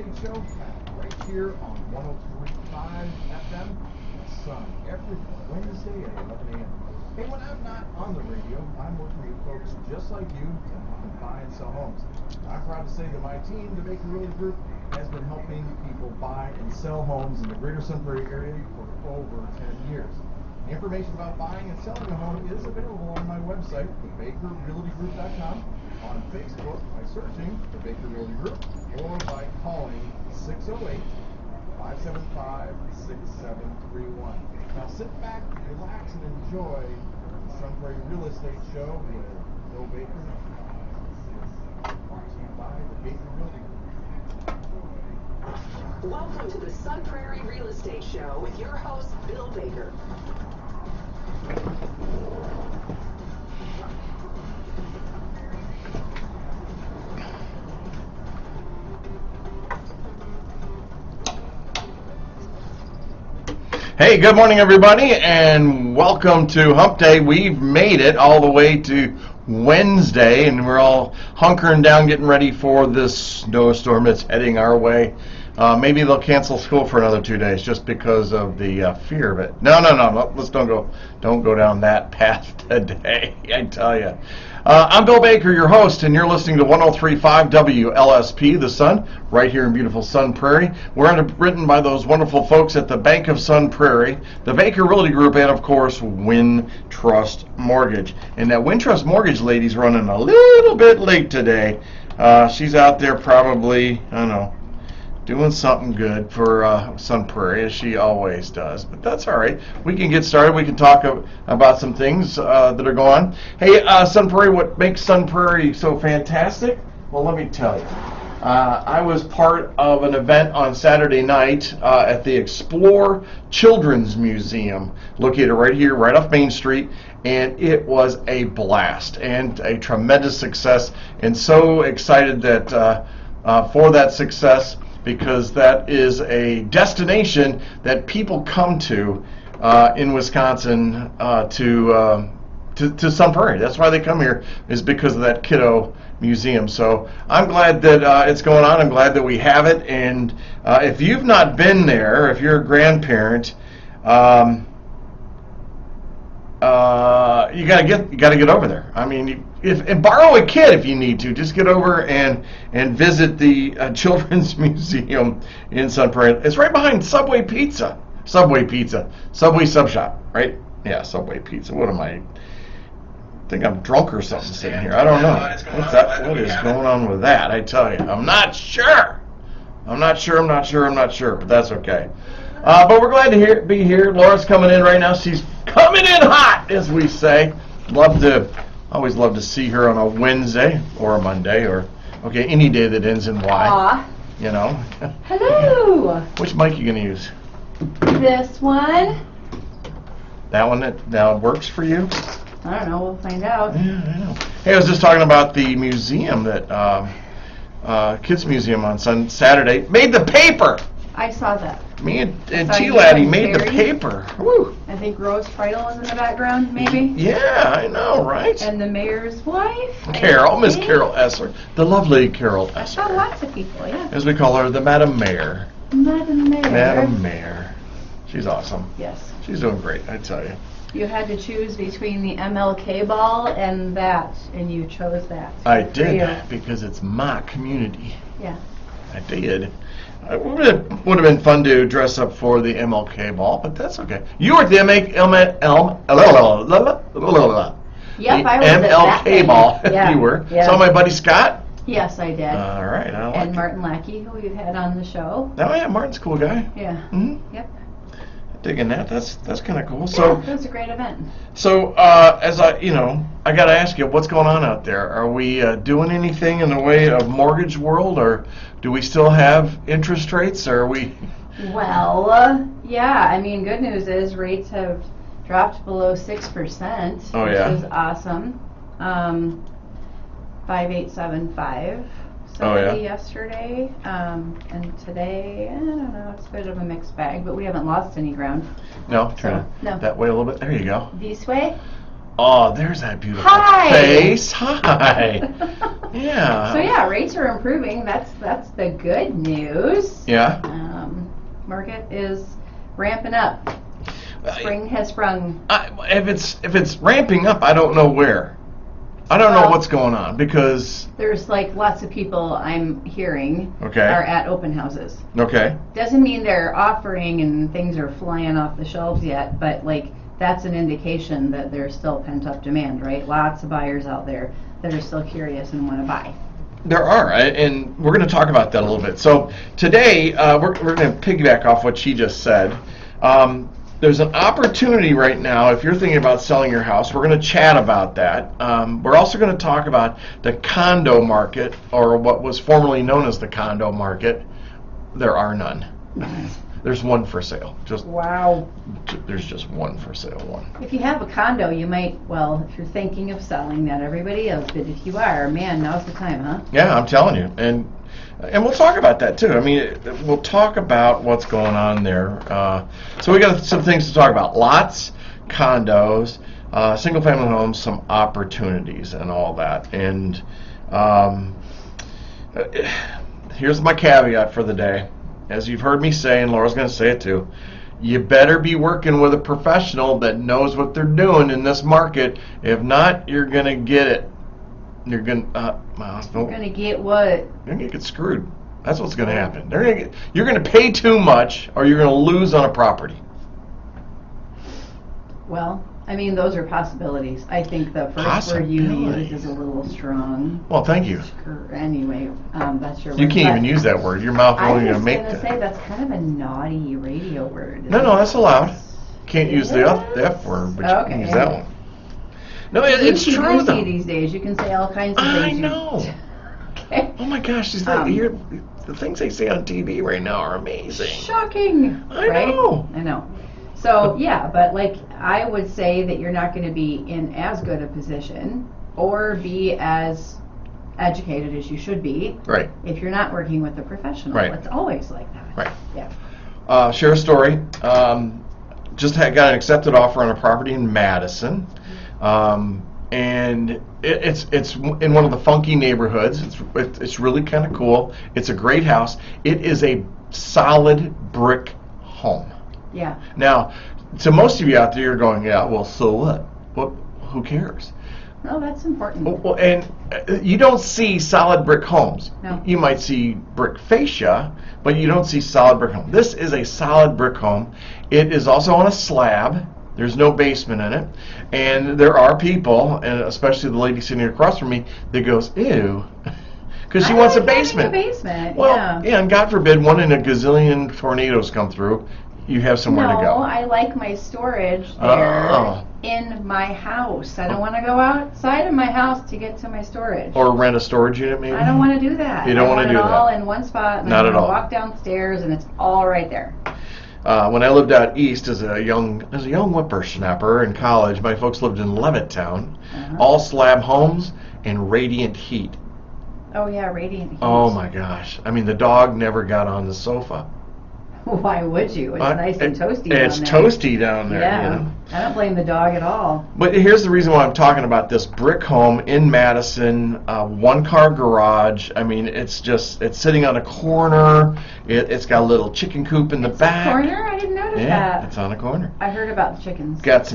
Estate Show right here on 103.5 FM, The Sun, every Wednesday at 11 a.m. Hey, when I'm not on the radio, I'm working with folks just like you to help them buy and sell homes. I'm proud to say that my team, the Baker Realty Group, has been helping people buy and sell homes in the greater Sun Prairie area for over 10 years. Information about buying and selling a home is available on my website, thebakerrealtygroup.com, on Facebook by searching the Baker Realty Group, or by calling 608-575-6731. Now sit back, relax, and enjoy the Sun Prairie Real Estate Show with Bill Baker. Brought to you by the Baker Realty Group. Welcome to the Sun Prairie Real Estate Show with your host, Bill Baker. Hey, good morning, everybody, and welcome to Hump Day. We've made it all the way to Wednesday, and we're all hunkering down, getting ready for this snowstorm that's heading our way. Maybe they'll cancel school for another 2 days just because of the fear of it. No. Let's don't go down that path today. I tell you. I'm Bill Baker, your host, and you're listening to 103.5 WLSP, The Sun, right here in beautiful Sun Prairie. We're underwritten by those wonderful folks at the Bank of Sun Prairie, the Baker Realty Group, and of course, Wintrust Mortgage. And that Wintrust Mortgage lady's running a little bit late today. She's out there probably, I don't know, doing something good for Sun Prairie, as she always does. But that's all right. We can get started. We can talk about some things that are going on. Hey, Sun Prairie, what makes Sun Prairie so fantastic? Well, let me tell you. I was part of an event on Saturday night at the Explore Children's Museum, located right here, right off Main Street, and it was a blast and a tremendous success, and so excited that for that success, because that is a destination that people come to in Wisconsin to Sun Prairie. That's why they come here, is because of that kiddo museum. So I'm glad that it's going on. I'm glad that we have it. And if you've not been there, if you're a grandparent, you gotta get over there. I mean, and borrow a kid if you need to. Just get over and visit the Children's Museum in Sun Prairie. It's right behind Subway Sub Shop, right? Yeah, Subway Pizza. What am I think I'm drunk or something sitting here? I don't know. What's that? What is going on with that? I tell you, I'm not sure. But that's okay. But we're glad to be here. Laura's coming in right now. She's coming in hot, as we say. Always love to see her on a Wednesday or a Monday, or any day that ends in Y. Aw. You know. Hello. Which mic you gonna use? This one. That one that now works for you? I don't know. We'll find out. Yeah, I know. Hey, I was just talking about the museum that Kids Museum on Saturday made the paper. I saw that. Me and T-Laddie made the paper. Woo. I think Rose Friedel was in the background, maybe. Yeah, I know, right? And the mayor's wife. Miss Carol Esser, the lovely Carol I Esser. saw lots of people, yeah. As we call her, the Madam Mayor. Madam Mayor. Madam Mayor. She's awesome. Yes. She's doing great, I tell you. You had to choose between the MLK ball and that, and you chose that. I did, because it's my community. Yeah. I did. It would have been fun to dress up for the MLK ball, but that's okay. You were at the Yep, I was at that MLK thing. ball. Yeah. You were. Yeah. Saw my buddy Scott. Yes, I did. All right, I like And it. Martin Lackey, who we've had on the show. Oh yeah, Martin's a cool guy. Yeah. Mm-hmm. Yep. Digging that. That's kind of cool. Yeah, So it was a great event. So, as I got to ask you, what's going on out there? Are we doing anything in the way of mortgage world, or do we still have interest rates, or are we? Well, yeah, I mean, good news is rates have dropped below 6%, Oh, which yeah? is awesome. 5875. Oh, yeah? Yesterday, and today, I don't know, it's a bit of a mixed bag, but we haven't lost any ground. No, turn So, no. that way a little bit. There you go. This way? Oh, there's that beautiful Hi. face. Hi. Yeah. So yeah, rates are improving. That's the good news. Yeah. Market is ramping up. Spring has sprung. If it's ramping up, I don't know where. I don't know Well, what's going on because. There's like lots of people I'm hearing Okay. are at open houses. Okay. Doesn't mean they're offering and things are flying off the shelves yet, but like that's an indication that there's still pent up demand, right? Lots of buyers out there that are still curious and want to buy. There are, and we're going to talk about that a little bit. So today, we're going to piggyback off what she just said. There's an opportunity right now, if you're thinking about selling your house, we're going to chat about that. We're also going to talk about the condo market, or what was formerly known as the condo market. There are none. There's one for sale. Wow. There's just one for sale, one. If you have a condo, you might, well, if you're thinking of selling, not everybody else, but if you are, man, now's the time, huh? Yeah, I'm telling you. And we'll talk about that too. I mean, we'll talk about what's going on there. So we got some things to talk about. Lots, condos, single family homes, some opportunities and all that. And here's my caveat for the day. As you've heard me say, and Laura's going to say it too, you better be working with a professional that knows what they're doing in this market. If not, you're going to get it. You're going to get what? You're going to get screwed. That's what's going to happen. You're going to pay too much, or you're going to lose on a property. Well, I mean, those are possibilities. I think the first word you used is a little strong. Well, thank you. Anyway, that's your word. You can't even use that word. Your mouth only going to make that. I was going to say that's kind of a naughty radio word. No, that's allowed. Can't use the F word, but you can use that one. No, it's true though. These days, you can say all kinds of things. I know. Okay. Oh my gosh, the things they say on TV right now are amazing. Shocking. I know. So yeah, but like I would say that you're not going to be in as good a position or be as educated as you should be. Right. If you're not working with a professional. Right. It's always like that. Right. Yeah. Share a story. Just got an accepted offer on a property in Madison. And it's in one of the funky neighborhoods. It's really kind of cool. It's a great house. It is a solid brick home. Yeah. Now, to most of you out there, you're going, yeah, well, so what? Who cares? No, that's important. Well, and you don't see solid brick homes. No. You might see brick fascia, but you don't see solid brick home. This is a solid brick home. It is also on a slab. There's no basement in it. And there are people, and especially the lady sitting across from me, that goes, ew, because she wants a basement. Well, yeah, and God forbid one in a gazillion tornadoes come through, you have somewhere to go. No, I like my storage there in my house. I don't want to go outside of my house to get to my storage. Or rent a storage unit, maybe? I don't want to do that. You don't want to do that. I want it all in one spot, and Not I'm at all. Walk downstairs, and it's all right there. When I lived out east as a young whippersnapper in college, my folks lived in Levittown. All slab homes and radiant heat. Oh yeah, radiant heat. Oh my gosh! I mean, the dog never got on the sofa. Why would you? It's nice and toasty down there. It's toasty down there. Yeah, you know? I don't blame the dog at all. But here's the reason why I'm talking about this brick home in Madison, one-car garage. I mean, it's sitting on a corner. It's got a little chicken coop in the back. A corner? I didn't notice that. It's on a corner. I heard about the chickens. Got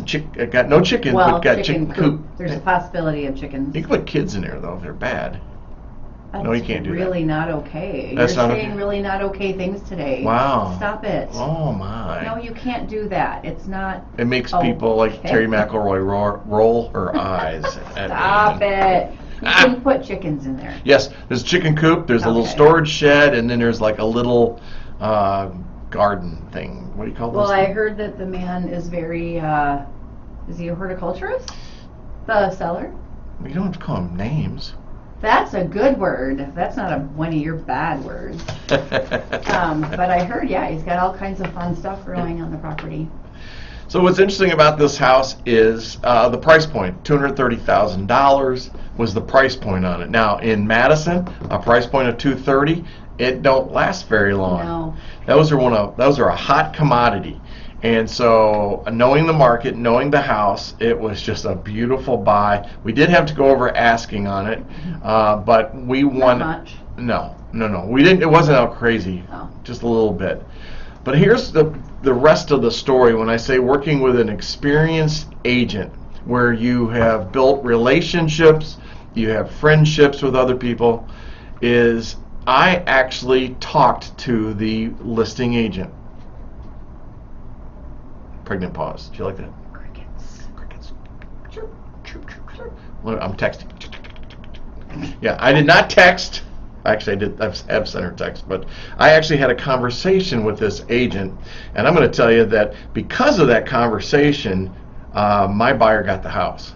no chickens, well, but got chicken coop. There's a possibility of chickens. You can put kids in there though if they're bad. No, you can't do that. Really not okay. That's You're not saying okay. Really not okay things today. Wow. Stop it. Oh my. No, you can't do that. It's not. It makes people like Terry McElroy roll her eyes at Stop me. it. You can put chickens in there. Yes, there's a chicken coop, there's a little storage shed, and then there's like a little garden thing. What do you call those? Well, I heard that the man is very, is he a horticulturist? The seller? You don't have to call them names. That's a good word. That's not one of your bad words. But I heard, he's got all kinds of fun stuff growing on the property. So what's interesting about this house is the price point. $230,000 was the price point on it. Now in Madison, a price point of $230,000, it don't last very long. No. Those are a hot commodity. And so, knowing the market, knowing the house, it was just a beautiful buy. We did have to go over asking on it, but we won. Not much. No. We didn't. It wasn't out crazy. Oh. Just a little bit. But here's the rest of the story. When I say working with an experienced agent, where you have built relationships, you have friendships with other people, is I actually talked to the listing agent. Pregnant pause. Do you like that? Crickets. Chirp, chirp, chirp, chirp. Well, I'm texting. Yeah, I did not text. Actually, I did. I've sent her text, but I actually had a conversation with this agent, and I'm going to tell you that because of that conversation, my buyer got the house.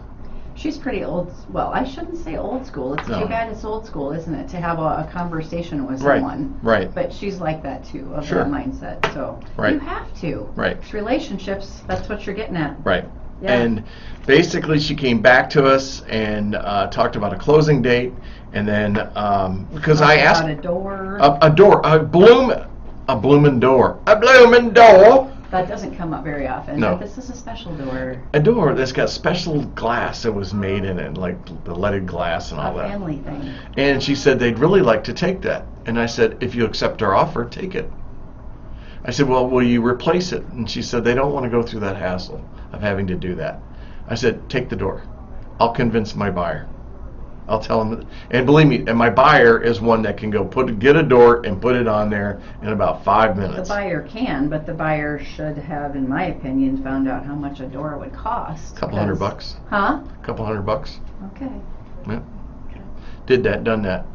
She's pretty old. Well, I shouldn't say old school. It's No. too bad it's old school, isn't it, to have a conversation with someone. Right. But she's like that too, of Sure. that mindset. So Right. you have to. Right. It's relationships. That's what you're getting at. Right. Yeah. And basically, she came back to us and talked about a closing date, and then because I asked About a door. a door, a blooming door. That doesn't come up very often. No. But this is a special door. A door that's got special glass that was made in it, like the leaded glass and all A that. family thing. And she said they'd really like to take that. And I said, if you accept our offer, take it. I said, well, will you replace it? And she said, they don't want to go through that hassle of having to do that. I said, take the door. I'll convince my buyer. I'll tell him. And believe me, and my buyer is one that can go get a door and put it on there in about 5 The minutes. buyer can, but the buyer should have, in my opinion, found out how much a door would cost. Couple $100. Huh? Couple $100. Okay. Yeah. Did that, done that.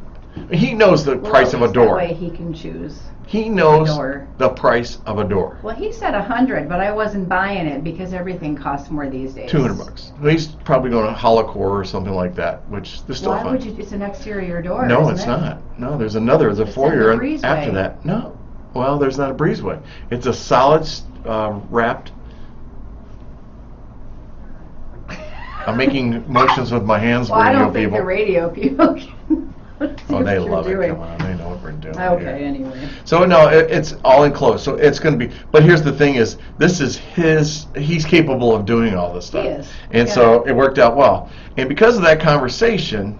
He knows the Well, price at of a least door. That way he can choose. He knows door. the price of a door. Well, he said 100, but I wasn't buying it because everything costs more these days. $200. Well, he's probably going to Holocore or something like that, which is still Why fun. would you? It's an exterior door. No, isn't it's it? not. No, there's another. There's a It's in foyer the breezeway. after that. No. Well, there's not a breezeway. It's a solid wrapped. I'm making motions with my hands, Well, I radio don't think people. the radio people can. Oh, they what love you're it. doing. Come on, they know what we're doing. Okay, here. anyway. So no, it's all enclosed. So it's going to be. But here's the thing: is this is his? He's capable of doing all this stuff. He is. And Yeah. so it worked out well. And because of that conversation,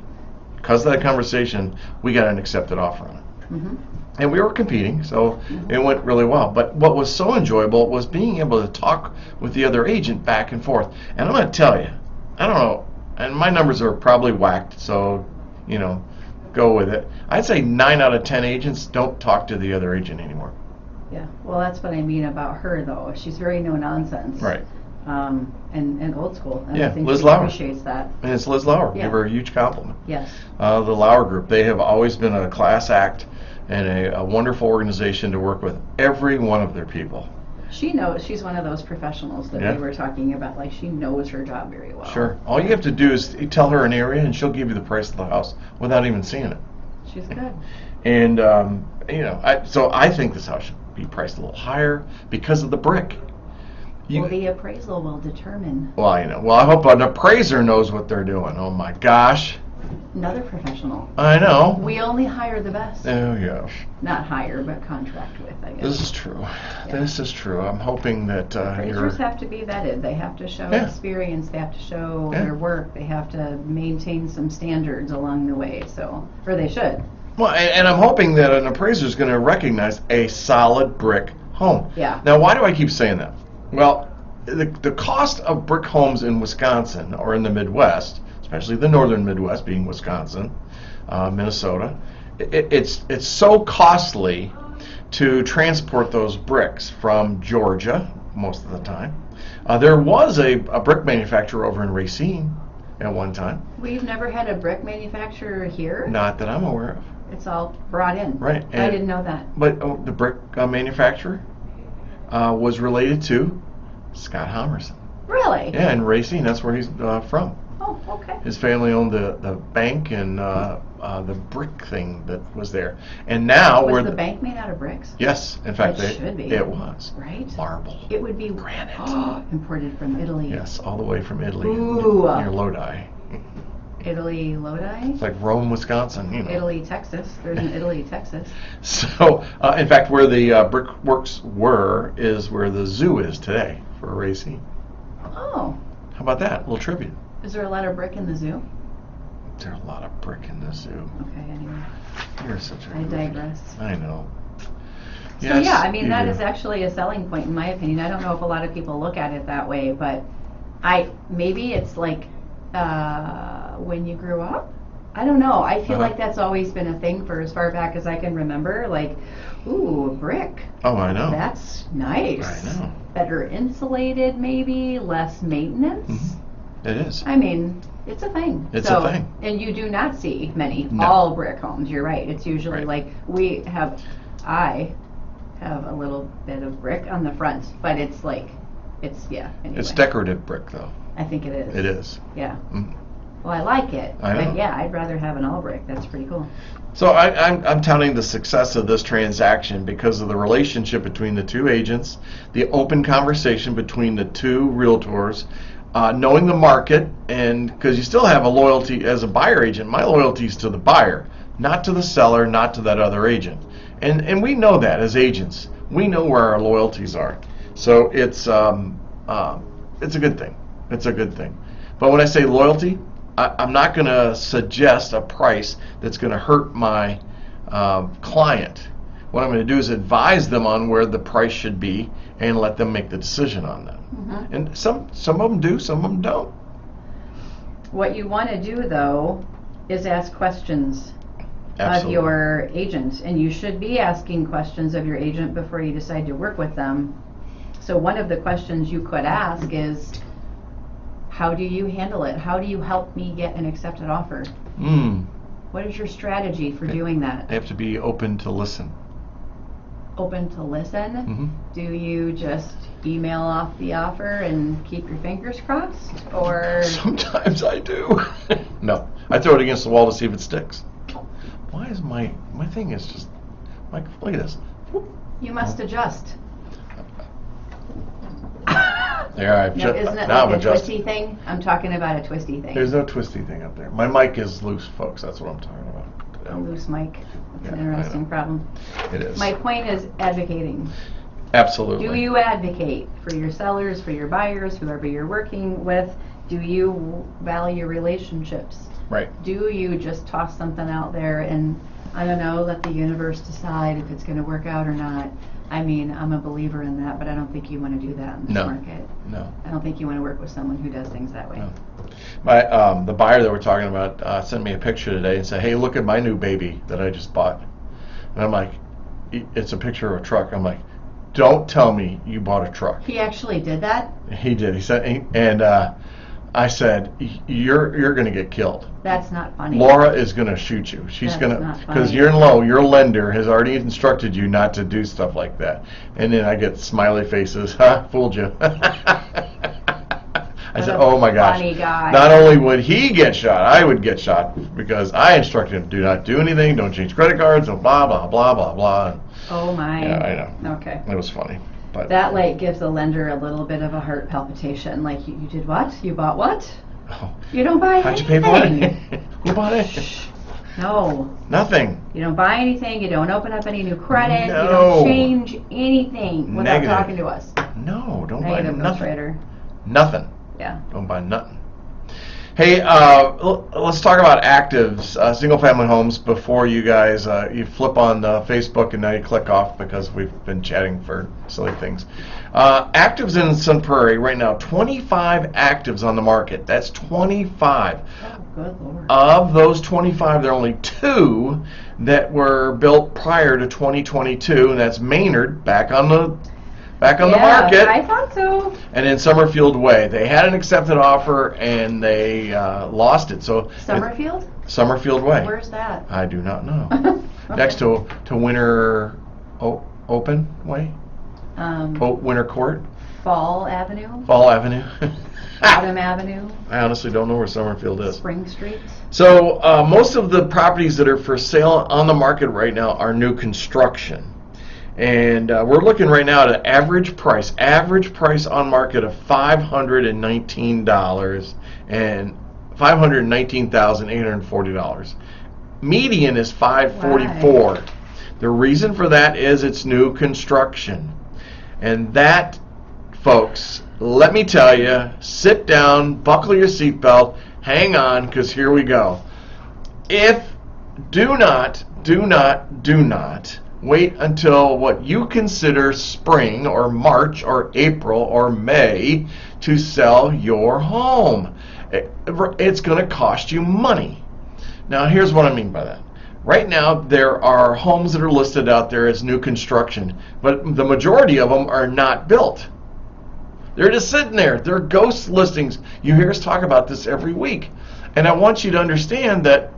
we got an accepted offer on it. Mm-hmm. And we were competing, so it went really well. But what was so enjoyable was being able to talk with the other agent back and forth. And I'm going to tell you, I don't know, and my numbers are probably whacked, so go with it. I'd say 9 out of 10 agents don't talk to the other agent anymore. Yeah. Well, that's what I mean about her, though. She's very no nonsense. Right. And old school. And Yeah, I think Liz she Lauer. appreciates that. And it's Liz Lauer. Yeah. Give her a huge compliment. Yes. The Lauer Group, they have always been a class act and a wonderful organization to work with every one of their people. She knows. She's one of those professionals that Yeah. we were talking about. Like, she knows her job very well. Sure. All you have to do is tell her an area, and she'll give you the price of the house without even seeing it. She's good. And so I think this house should be priced a little higher because of the brick. Well, the appraisal will determine. Well, I hope an appraiser knows what they're doing. Oh my gosh. Another professional. I know. We only hire the best. Oh yes. Not hire, but contract with, I guess. This is true. This is true. I'm hoping that Appraisers have to be vetted. They have to show Yeah. experience. They have to show Yeah. their work. They have to maintain some standards along the way. Or they should. Well, and I'm hoping that an appraiser is going to recognize a solid brick home. Yeah. Now, why do I keep saying that? Well, the cost of brick homes in Wisconsin or in the Midwest, especially the northern Midwest, being Wisconsin, Minnesota, it's so costly to transport those bricks from Georgia most of the time. There was a brick manufacturer over in Racine at one time. We've never had a brick manufacturer here. Not that I'm aware of. It's all brought in. Right. I didn't know that. But the brick manufacturer was related to Scott Homerson. Really? Yeah, in Racine, that's where he's from. Oh, okay. His family owned the bank and the brick thing that was there. And now Was the bank made out of bricks? Yes, in fact, It should be. it was. Right? Marble. It would be Granite. imported from Italy. Yes, all the way from Italy Ooh. near Lodi. Italy, Lodi. It's like Rome, Wisconsin. You know. Italy, Texas. There's an Italy, Texas. So, in fact, where the brickworks were is where the zoo is today for racing. Oh. How about that? A little tribute. Is there a lot of brick in the zoo? There's a lot of brick in the zoo. Okay, anyway. You're such a. I digress. I know. So Yes, yeah, I mean, you that do. is actually a selling point in my opinion. I don't know if a lot of people look at it that way, but maybe it's like when you grew up. I don't know. I feel like that's always been a thing for as far back as I can remember. Like, ooh, brick. Oh, I know. That's nice. I know. Better insulated, maybe less maintenance. Mm-hmm. It is. I mean, it's a thing. It's a thing. And you do not see many No. all brick homes. You're right. It's usually Right. like I have a little bit of brick on the front, but it's like, anyway. It's decorative brick, though. I think it is. It is. Yeah. Mm. Well, I like it. I know. But yeah, I'd rather have an all brick. That's pretty cool. So I'm touting the success of this transaction because of the relationship between the two agents, the open conversation between the two realtors, knowing the market, and because you still have a loyalty as a buyer agent. My loyalty is to the buyer, not to the seller, not to that other agent. And we know that as agents. We know where our loyalties are. So it's a good thing. It's a good thing. But when I say loyalty, I'm not going to suggest a price that's going to hurt my client. What I'm going to do is advise them on where the price should be and let them make the decision on that. Mm-hmm. And some of them do, some of them don't. What you want to do, though, is ask questions Absolutely. of your agent, and you should be asking questions of your agent before you decide to work with them. So one of the questions you could ask is, how do you handle it? How do you help me get an accepted offer? What is your strategy for doing that? They have to be open to listen. Open to listen? Mm-hmm. Do you just email off the offer and keep your fingers crossed? Or Sometimes I do. No, I throw it against the wall to see if it sticks. Why is my thing is just, Mike, look at this. you must adjust. There, I've No, isn't it now like I'm a adjusting. twisty thing? I'm talking about a twisty thing. There's no twisty thing up there. My mic is loose, folks. That's what I'm talking about. A loose mic. That's an Yeah, I interesting know. problem. It is. My point is advocating. Absolutely. Do you advocate for your sellers, for your buyers, whoever you're working with? Do you value relationships? Right. Do you just toss something out there and, I don't know, let the universe decide if it's going to work out or not? I mean, I'm a believer in that, but I don't think you want to do that in this No. market. No. I don't think you want to work with someone who does things that way. No. My the buyer that we're talking about sent me a picture today and said, "Hey, look at my new baby that I just bought." And I'm like, "It's a picture of a truck." I'm like, "Don't tell me you bought a truck." He actually did that? He did. He said, and I said, "You're going to get killed. That's not funny. Laura is going to shoot you. She's That's going to, not because funny. your lender has already instructed you not to do stuff like that." And then I get smiley faces. Ha, fooled you. I said, a "Oh my gosh." funny guy. Not only would he get shot, I would get shot because I instructed him, do not do anything, don't change credit cards, and blah, blah, blah, blah, blah. Oh my. Yeah, I know. Okay. It was funny. But That like gives the lender a little bit of a heart palpitation. Like, you did what? You bought what? oh, You don't buy how'd you anything. pay for it? Who bought it? No. Nothing. You don't buy anything. You don't open up any new credit. No. You don't change anything without Negative. talking to us. No, don't buy Negative nothing. Trader. Nothing. Yeah. Don't buy nothing. Hey, let's talk about actives, single-family homes. Before you guys, you flip on Facebook and now you click off because we've been chatting for silly things. Actives in Sun Prairie right now, 25 actives on the market. That's 25. Oh, good Lord. Of those 25, there are only 2 that were built prior to 2022, and that's Maynard back on the market. I thought so. And in Summerfield Way, they had an accepted offer and they lost it. So Summerfield? Summerfield Way. Where's that? I do not know. Okay. Next to Winter Open Way, Winter Court, Fall Avenue? Fall Avenue. Autumn Avenue? I honestly don't know where Summerfield is. Spring Street? So most of the properties that are for sale on the market right now are new construction. And we're looking right now at an average price on market of $519 and $519,840. Median is $544. The reason for that is it's new construction. And that, folks, let me tell you, sit down, buckle your seatbelt, hang on, because here we go. Do not wait until what you consider spring or March or April or May to sell your home. It's going to cost you money. Now, here's what I mean by that. Right now, there are homes that are listed out there as new construction, but the majority of them are not built. They're just sitting there. They're ghost listings. You hear us talk about this every week. And I want you to understand that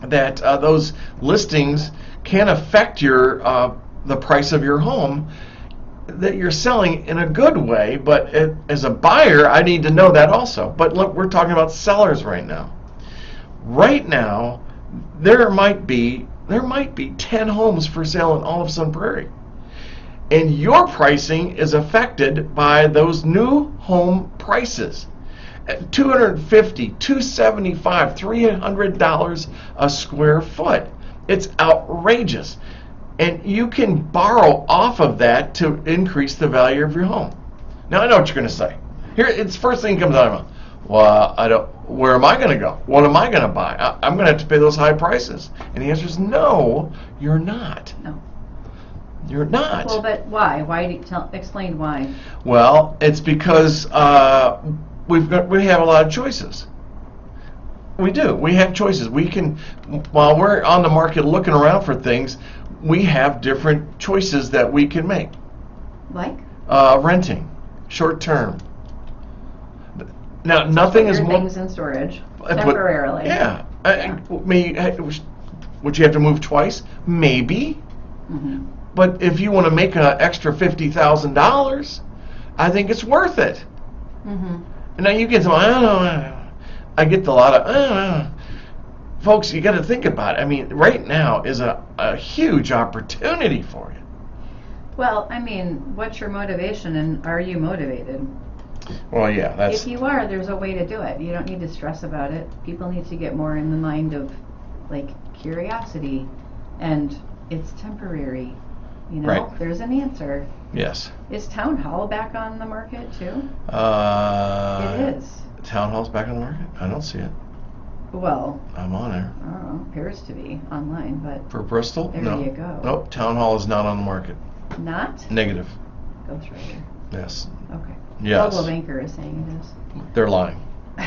those listings can affect the price of your home that you're selling in a good way, but as a buyer, I need to know that also. But look, we're talking about sellers right now. Right now, there might be 10 homes for sale in all of Sun Prairie. And your pricing is affected by those new home prices. At $250, $275, $300 a square foot. It's outrageous. And you can borrow off of that to increase the value of your home. Now, I know what you're going to say. Here, it's the first thing that comes out of my mouth. Well, where am I going to go? What am I going to buy? I'm going to have to pay those high prices. And the answer is no, you're not. No. You're not. Well, but why? Explain why. Well, it's because we have a lot of choices. We do. We have choices. We can, while we're on the market looking around for things, we have different choices that we can make. Like? Renting, short term. Now, nothing is more. Things in storage temporarily. Yeah. Would you have to move twice? Maybe. Mm-hmm. But if you want to make an extra $50,000, I think it's worth it. Mm-hmm. And now you get some, I get a lot of, folks, you got to think about it. I mean, right now is a huge opportunity for you. Well, I mean, what's your motivation, and are you motivated? Well, yeah, that's. If you are, there's a way to do it. You don't need to stress about it. People need to get more in the mind of, like, curiosity, and it's temporary. You know, Right. There's an answer. Yes. Is Town Hall back on the market too? It is. Town Hall's back on the market? I don't see it. Well, I'm on there. I don't know, appears to be online, but For Bristol? there No. you go. Nope, Town Hall is not on the market. Not? Negative. Ghostwriter. Yes. Okay. Yes. Global Banker is saying it They're lying. is.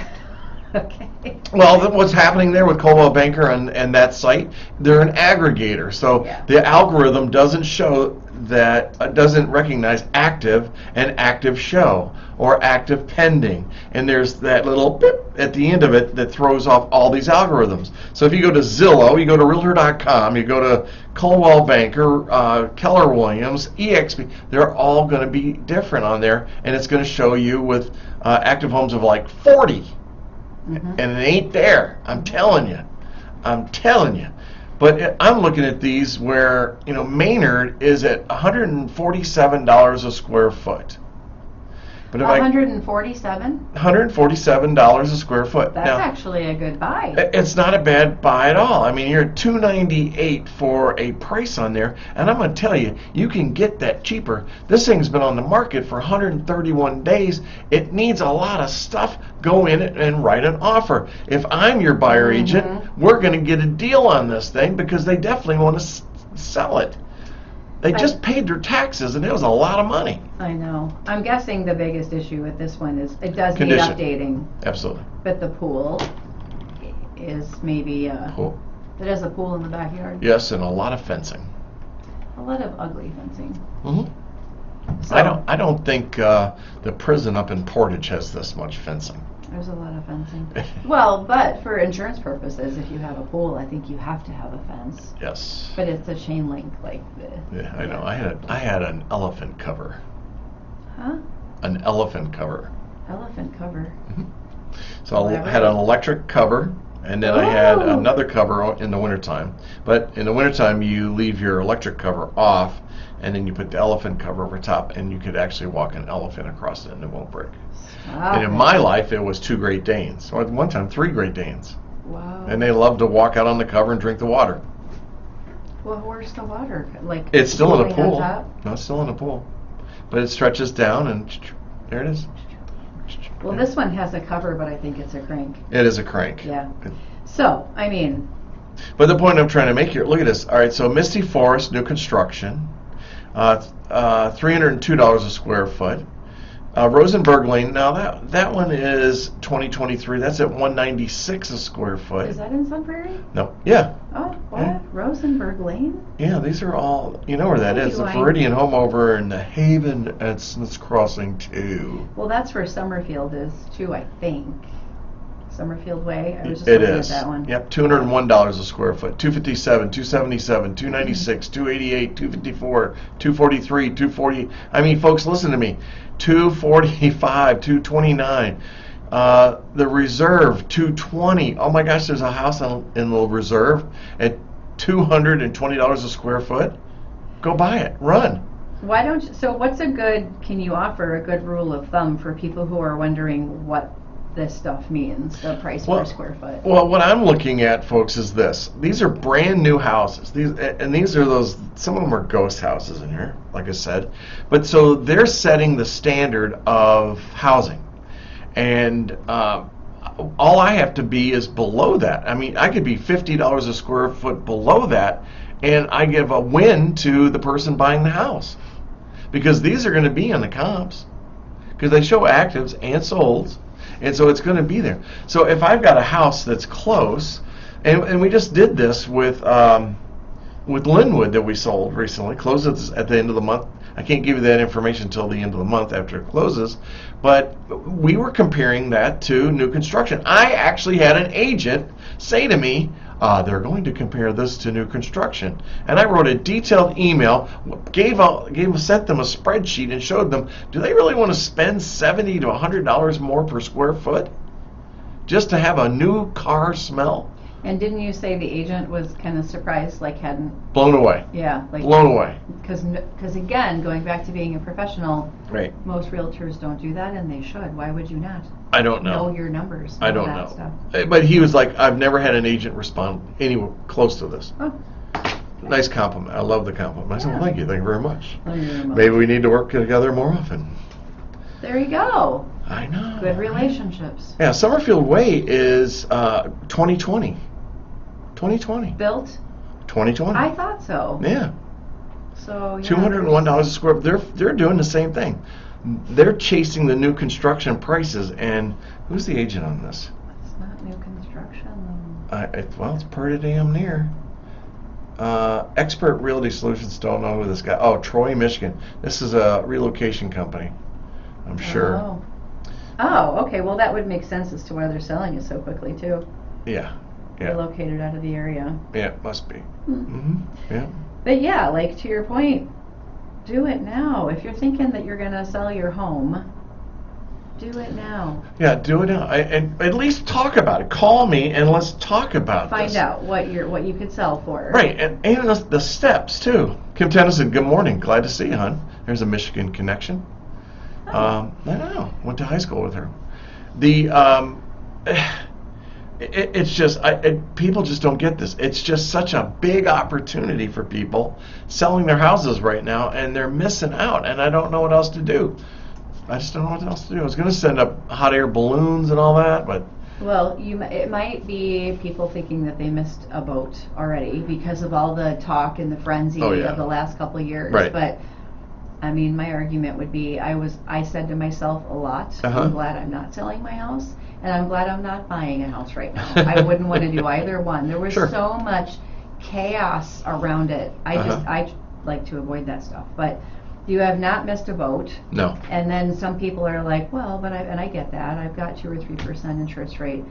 Okay. Well, what's happening there with Coldwell Banker and that site, they're an aggregator. So Yeah. the algorithm doesn't show that, doesn't recognize active and active show or active pending. And there's that little beep at the end of it that throws off all these algorithms. So if you go to Zillow, you go to Realtor.com, you go to Coldwell Banker, Keller Williams, EXP, they're all going to be different on there. And it's going to show you with active homes of like 40. Mm-hmm. And it ain't there. I'm telling you. But I'm looking at these where, Maynard is at $147 a square foot. But if $147? $147 a square foot. That's Now, actually a good buy. it's not a bad buy at all. I mean, you're at $298 for a price on there, and I'm going to tell you, you can get that cheaper. This thing's been on the market for 131 days. It needs a lot of stuff. Go in and write an offer. If I'm your buyer agent, we're going to get a deal on this thing because they definitely want to sell it. They just paid their taxes, and it was a lot of money. I know. I'm guessing the biggest issue with this one is it does Condition. need updating. Absolutely. But the pool is maybe, Cool. it has a pool in the backyard. Yes, and a lot of fencing. A lot of ugly fencing. Mm-hmm. So, I don't think the prison up in Portage has this much fencing. There's a lot of fencing. Well, but for insurance purposes, if you have a pool, I think you have to have a fence. Yes. But it's a chain link, like the. Yeah, I know. I had an elephant cover. Huh? An elephant cover. Elephant cover. So I Elaborate. had an electric cover, and then I had another cover in the wintertime. But in the wintertime, you leave your electric cover off, and then you put the elephant cover over top, and you could actually walk an elephant across it and it won't break. And in my life, it was 2 Great Danes. Or at one time, 3 Great Danes. Wow. And they loved to walk out on the cover and drink the water. Well, where's the water? Like It's still in the flowing on pool. top? No, it's still in the pool. But it stretches down, and there it is. Well, this one has a cover, but I think it's a crank. It is a crank. Yeah. So, I mean, But the point I'm trying to make here, look at this. All right, so Misty Forest, new construction, $302 a square foot. Rosenberg Lane, now that one is 2023. That's at $196 a square foot. is that in Sun Prairie? No, yeah, Oh, what? Yeah. Rosenberg Lane? yeah. These are all, you know where that is. The Line. Floridian home over in the Haven at Smith's Crossing too. Well, that's where Summerfield is too, I think. Summerfield Way. I was just It looking is. at that one. Yep, $201 a square foot. 257, 277, 296, 288, 254, 243, 240. I mean, folks, listen to me. 245, 229. The Reserve, 220. Oh my gosh, there's a house in the Reserve at $220 a square foot. Go buy it. Run. Why don't you, so what's can you offer a good rule of thumb for people who are wondering what this stuff means, the price per square foot? Well, what I'm looking at, folks, is this. These are brand new houses. These are those, some of them are ghost houses in here, like I said. But so they're setting the standard of housing. And all I have to be is below that. I mean, I could be $50 a square foot below that, and I give a win to the person buying the house. Because these are going to be on the comps. Because they show actives and solds. And so it's going to be there. So if I've got a house that's close, and we just did this with Linwood that we sold recently, closes at the end of the month. I can't give you that information until the end of the month after it closes, but we were comparing that to new construction. I actually had an agent say to me, they're going to compare this to new construction. And I wrote a detailed email, sent them a spreadsheet and showed them, do they really want to spend $70 to $100 more per square foot just to have a new car smell? And didn't you say the agent was kind of surprised, like hadn't, Blown away. yeah, like, Blown away. because again, going back to being a professional, Right. most realtors don't do that, and they should. Why would you not? I don't know. Know your numbers. I don't that know. Stuff. But he was like, I've never had an agent respond anywhere close to this. Oh, Nice compliment. I love the compliment. I said, well, thank you very much. thank you very much. Maybe we need to work together more often. There you go. I know. Good relationships. Yeah, Summerfield Way is 2020. 2020. Built? 2020. I thought so. Yeah. So yeah. $201 a square. They're doing the same thing. They're chasing the new construction prices. And who's the agent on this? It's not new construction. Well, it's Prairie Dam near. Expert Realty Solutions, don't know who this guy. Oh, Troy, Michigan. This is a relocation company, I'm sure. Oh, okay. Well, that would make sense as to why they're selling it so quickly too. Yeah. Yeah. Relocated out of the area. Yeah, it must be. Hmm. Yeah. But yeah, like to your point, do it now. If you're thinking that you're gonna sell your home, do it now. Yeah, do it now. And at least talk about it. Call me and let's talk about Find this. out what you could sell for. Right, and the steps too. Kim Tennyson, good morning. Glad to see you, hon. There's a Michigan connection. I don't know. Went to high school with her. It's just people just don't get this. It's just such a big opportunity for people selling their houses right now, and they're missing out. And I don't know what else to do. I just don't know what else to do. I was going to send up hot air balloons and all that, but Well, it might be people thinking that they missed a boat already because of all the talk and the frenzy of the last couple of years. Right. But I mean, my argument would be I said to myself a lot, I'm glad I'm not selling my house, and I'm glad I'm not buying a house right now. I wouldn't want to do either one. There was so much chaos around it. I like to avoid that stuff. But you have not missed a boat. no. And then some people are like, well, but I get that. I've got 2 or 3% interest rate.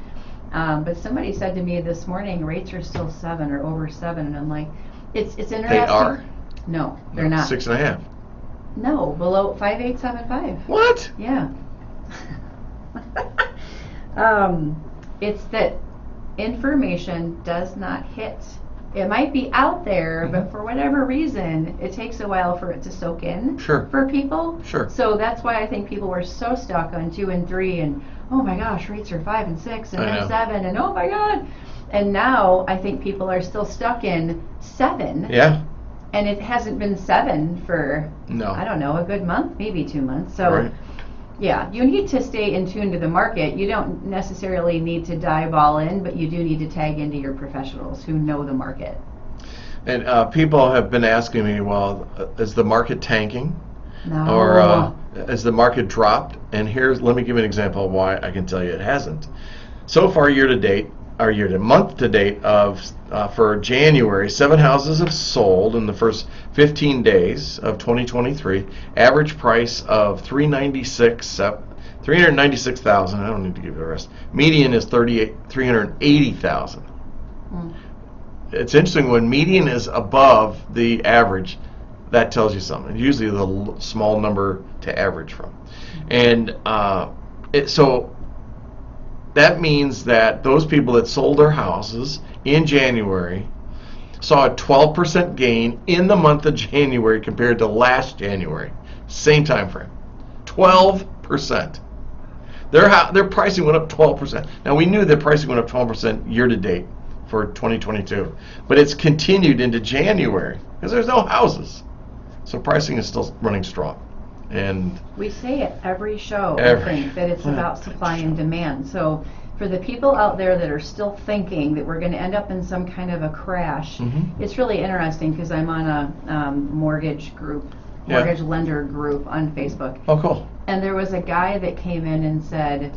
But somebody said to me this morning, rates are still 7 or over 7, and I'm like, it's interesting. They are? No, they're not. 6.5. No, below 5.875. What? Yeah. It's that information does not hit It might be out there, but for whatever reason, it takes a while for it to soak in Sure. for people. Sure. So that's why I think people were so stuck on 2 and 3 and, oh my gosh, rates are 5 and 6 and I then know. 7 and oh my God. And now I think people are still stuck in 7. Yeah. And it hasn't been 7 for, No. I don't know, a good month, maybe 2 months. So Right. yeah, you need to stay in tune to the market. You don't necessarily need to dive all in, but you do need to tag into your professionals who know the market. And people have been asking me, well, is the market tanking? No. Or has the market dropped? And let me give you an example of why I can tell you it hasn't. So far, month to date for January, 7 houses have sold in the first 15 days of 2023. Average price of $396,000. I don't need to give you the rest. Median is $380,000. It's interesting when median is above the average. That tells you something. Usually the small number to average from, and so that means that those people that sold their houses in January saw a 12% gain in the month of January compared to last January, same time frame. 12%. Their pricing went up 12%. Now we knew that pricing went up 12% year to date for 2022, but it's continued into January because there's no houses. So pricing is still running strong. And we say it every show, I Every- think, that it's about supply and demand. So for the people out there that are still thinking that we're going to end up in some kind of a crash, it's really interesting because I'm on a mortgage lender group on Facebook. oh, cool. And there was a guy that came in and said,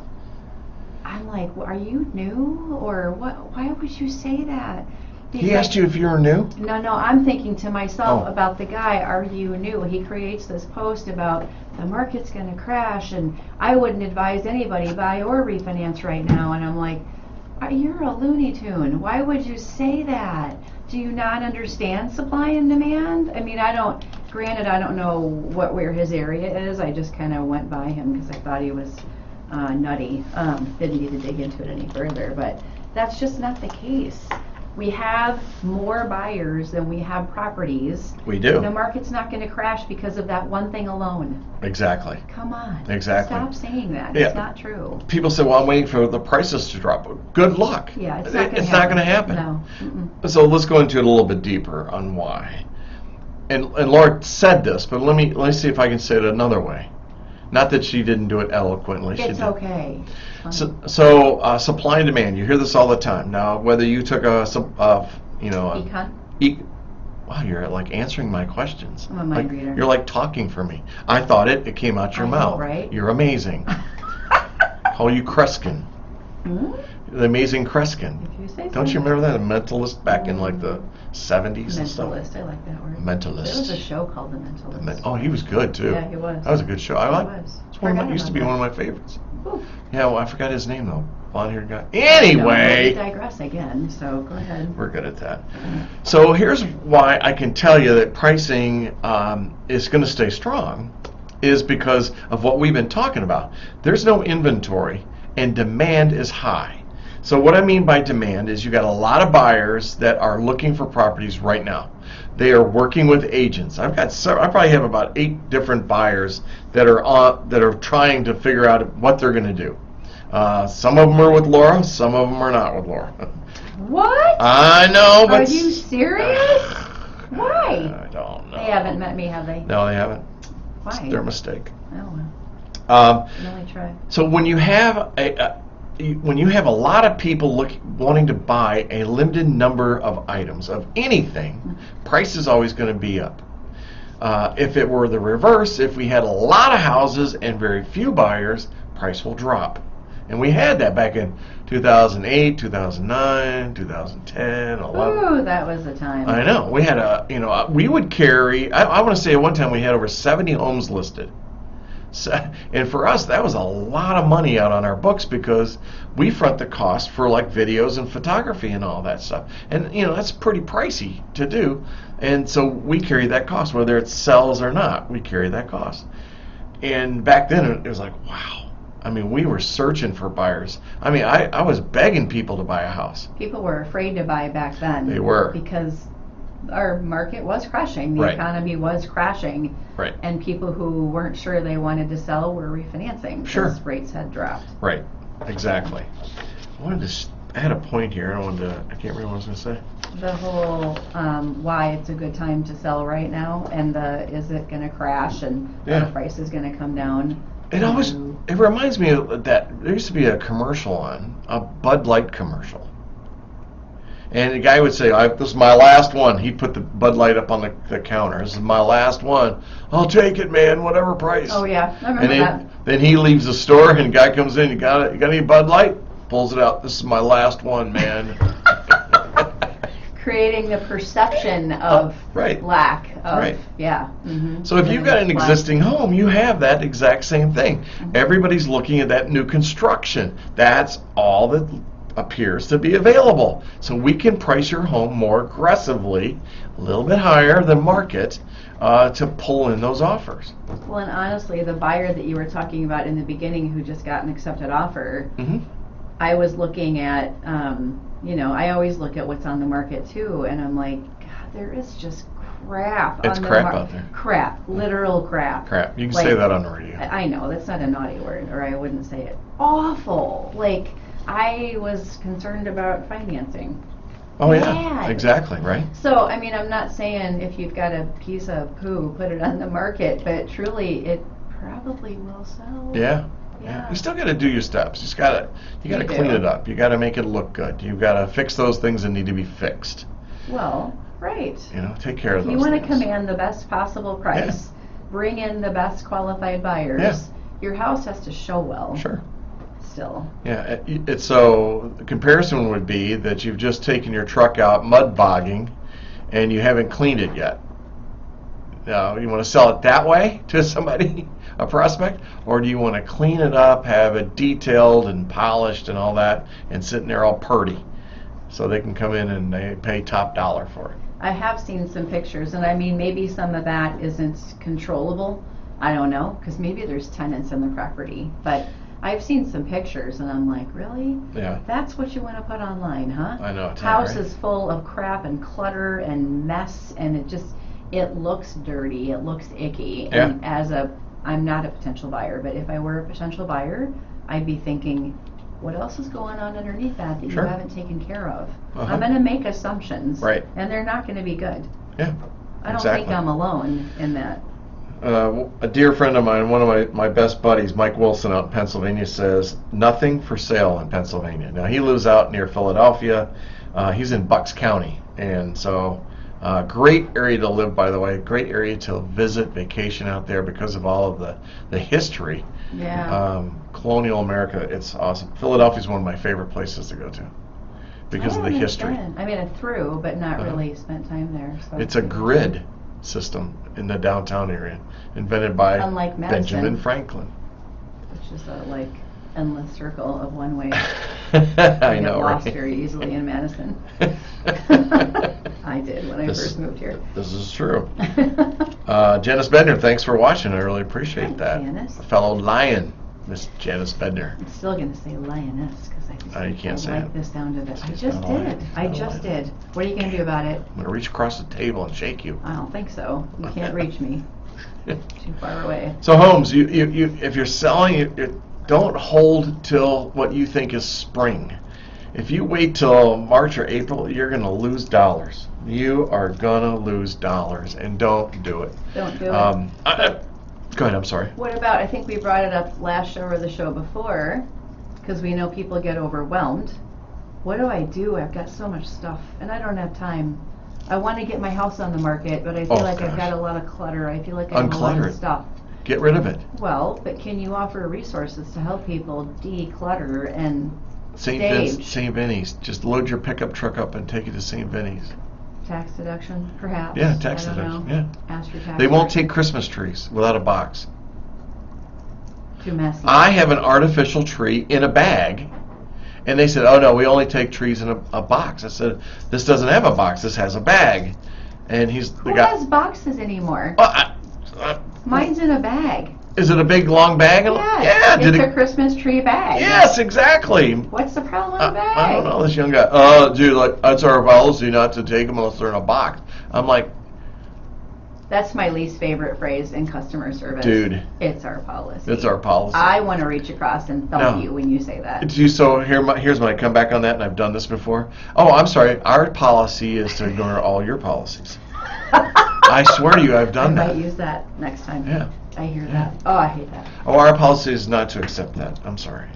I'm like, well, are you new? Or what? Why would you say that? He asked you if you were new? No, I'm thinking to myself Oh. about the guy, are you new? He creates this post about the market's going to crash and I wouldn't advise anybody buy or refinance right now. And I'm like, you're a Looney Tune. Why would you say that? Do you not understand supply and demand? I mean, granted, I don't know where his area is. I just kind of went by him because I thought he was nutty. Didn't need to dig into it any further, but that's just not the case. We have more buyers than we have properties. We do. The market's not going to crash because of that one thing alone. Exactly. Come on. Exactly. Stop saying that. Yeah. It's not true. People say, well, I'm waiting for the prices to drop. Good luck. Yeah, it's not going to It's not going to happen. No. Mm-mm. So let's go into it a little bit deeper on why. And Laura said this, but let me see if I can say it another way. Not that she didn't do it eloquently. She It's did. okay. It's fine. So supply and demand. You hear this all the time. Now, whether you took Econ? Wow, you're like answering my questions. I'm a mind reader. You're like talking for me. I thought it came out your I know, mouth. right? You're amazing. Call you Kreskin. Hmm? The amazing Kreskin. If you say so. Don't you remember that? A mentalist back in like the 70s and stuff? Mentalist. I like that word. Mentalist. There was a show called The Mentalist. Oh, he was good too. Yeah, he was. That was a good show. I He like. was. It's one of my, Forgot used to be about one of my favorites. Ooh. Yeah, well, I forgot his name though. Blonde-haired guy. We Anyway, digress again, so go ahead. we're good at that. So here's why I can tell you that pricing is going to stay strong, is because of what we've been talking about. There's no inventory, and demand is high. So what I mean by demand is you got a lot of buyers that are looking for properties right now. They are working with agents. I probably have about 8 different buyers that are trying to figure out what they're going to do. Some of them are with Laura. Some of them are not with Laura. What? I know, but Are you serious? Why? I don't know. They haven't met me, have they? No, they haven't. Why? It's their mistake. Oh, well. Can only try. So when you have a lot of people wanting to buy a limited number of items of anything, price is always going to be up. If it were the reverse, if we had a lot of houses and very few buyers, price will drop. And we had that back in 2008, 2009, 2010, 11. Ooh, that was the time. I know. We had we would carry, I want to say at one time we had over 70 homes listed. So, and for us, that was a lot of money out on our books because we front the cost for like videos and photography and all that stuff. And, that's pretty pricey to do. And so we carry that cost, whether it sells or not, we carry that cost. And back then it was like, wow. I mean, we were searching for buyers. I mean, I was begging people to buy a house. People were afraid to buy back then. They were. Because our market was crashing. The Right. economy was crashing. Right. And people who weren't sure they wanted to sell were refinancing Sure. because rates had dropped. Right. Exactly. I had a point here. I can't remember what I was going to say. The whole why it's a good time to sell right now, and is it going to crash, and Yeah. the price is going to come down. It reminds me of that. There used to be a commercial a Bud Light commercial. And the guy would say, this is my last one. He'd put the Bud Light up on the counter. This is my last one. I'll take it, man, whatever price. Oh, yeah, I remember that. Then he leaves the store, and the guy comes in, you got any Bud Light? Pulls it out. This is my last one, man. Creating the perception of right. lack of, Right. yeah. Mm-hmm. So if you've got an existing home, you have that exact same thing. Everybody's looking at that new construction. That's all that appears to be available. So we can price your home more aggressively, a little bit higher than market, to pull in those offers. Well, and honestly, the buyer that you were talking about in the beginning who just got an accepted offer, Mm-hmm. I was looking at, I always look at what's on the market too, and I'm like, God, there is just crap It's on the crap out there. Crap, literal crap. Crap. You can Like, say that on the radio. I know, that's not a naughty word, or I wouldn't say it. Awful. Like, I was concerned about financing. Oh yeah, Bad. exactly, right? So, I mean, I'm not saying if you've got a piece of poo, put it on the market, but truly, it probably will sell. Yeah. Yeah. You still got to do your steps. You got to You clean do. it up. You got to make it look good. You've got to fix those things that need to be fixed. Well, right. Take care of If those you want to things. command the best possible price, bring in the best qualified buyers, Yeah. your house has to show well. Sure. Still. Yeah. It's so the comparison would be that you've just taken your truck out mud bogging, and you haven't cleaned it yet. Now, you want to sell it that way to somebody, a prospect, or do you want to clean it up, have it detailed and polished and all that, and sitting there all purty, so they can come in and they pay top dollar for it? I have seen some pictures, and I mean, maybe some of that isn't controllable. I don't know, because maybe there's tenants in the property. But I've seen some pictures, and I'm like, really? Yeah. That's what you want to put online, huh? I know. House right? is full of crap and clutter and mess, and it looks dirty, it looks icky. Yeah. And I'm not a potential buyer, but if I were a potential buyer, I'd be thinking, what else is going on underneath that Sure. you haven't taken care of? Uh-huh. I'm going to make assumptions, Right. and they're not going to be good. Yeah. I don't exactly. think I'm alone in that. A dear friend of mine, one of my best buddies, Mike Wilson out in Pennsylvania, says nothing for sale in Pennsylvania. Now he lives out near Philadelphia. He's in Bucks County, and so great area to live, by the way. Great area to visit, vacation out there because of all of the history. Yeah. Colonial America, it's awesome. Philadelphia is one of my favorite places to go to because of the history. I mean, I through, but not Uh-huh. really spent time there. So. It's a grid system in the downtown area, invented by Unlike Madison. Benjamin Franklin. Which is a endless circle of one way. I You know, get lost right? very easily in Madison. I did when I first moved here. This is true. Janice Bedner, thanks for watching. I really appreciate Hi, that. Janice. A fellow lion, Miss Janice Bedner. I'm still going to say lioness because I just You can't say like it. this down to the. I It's just not a lion. did. It's I not a just lion. did. What are you going to do about it? I'm going to reach across the table and shake you. I don't think so. You can't reach me. Too far away. So homes, you if you're selling, you don't hold till what you think is spring. If you wait till March or April, you're going to lose dollars. You are going to lose dollars, and don't do it. Don't do it. Go ahead, I'm sorry. What about, I think we brought it up last show or the show before, because we know people get overwhelmed. What do I do? I've got so much stuff, and I don't have time. I want to get my house on the market, but I feel like I've got a lot of clutter. I feel like I have a lot Unclutter of it. stuff. Get rid of it. Well, but can you offer resources to help people declutter and St. Vinny's. Just load your pickup truck up and take it to St. Vinny's. tax deduction, perhaps? Yeah, tax I don't deduction. know. Yeah. Ask your tax They won't person. take Christmas trees without a box. Too messy. I have an artificial tree in a bag, and they said, "Oh no, we only take trees in a box." I said, "This doesn't have a box. This has a bag." And the Who guy. has boxes anymore? Well, Mine's in a bag. Is it a big long bag? Yeah, Did it's it? a Christmas tree bag. Yes, exactly. What's the problem with the bag? I don't know, this young guy. Dude, like that's our policy not to take them unless they're in a box. I'm like, That's my least favorite phrase in customer service. dude, It's our policy. it's our policy. I want to reach across and thump No. you when you say that. So here's when I come back on that, and I've done this before. Oh, I'm sorry. Our policy is to ignore all your policies. I swear to you, I've done I that. might use that next time. Yeah. I hear that. Oh, I hate that. Oh, our policy is not to accept that. I'm sorry.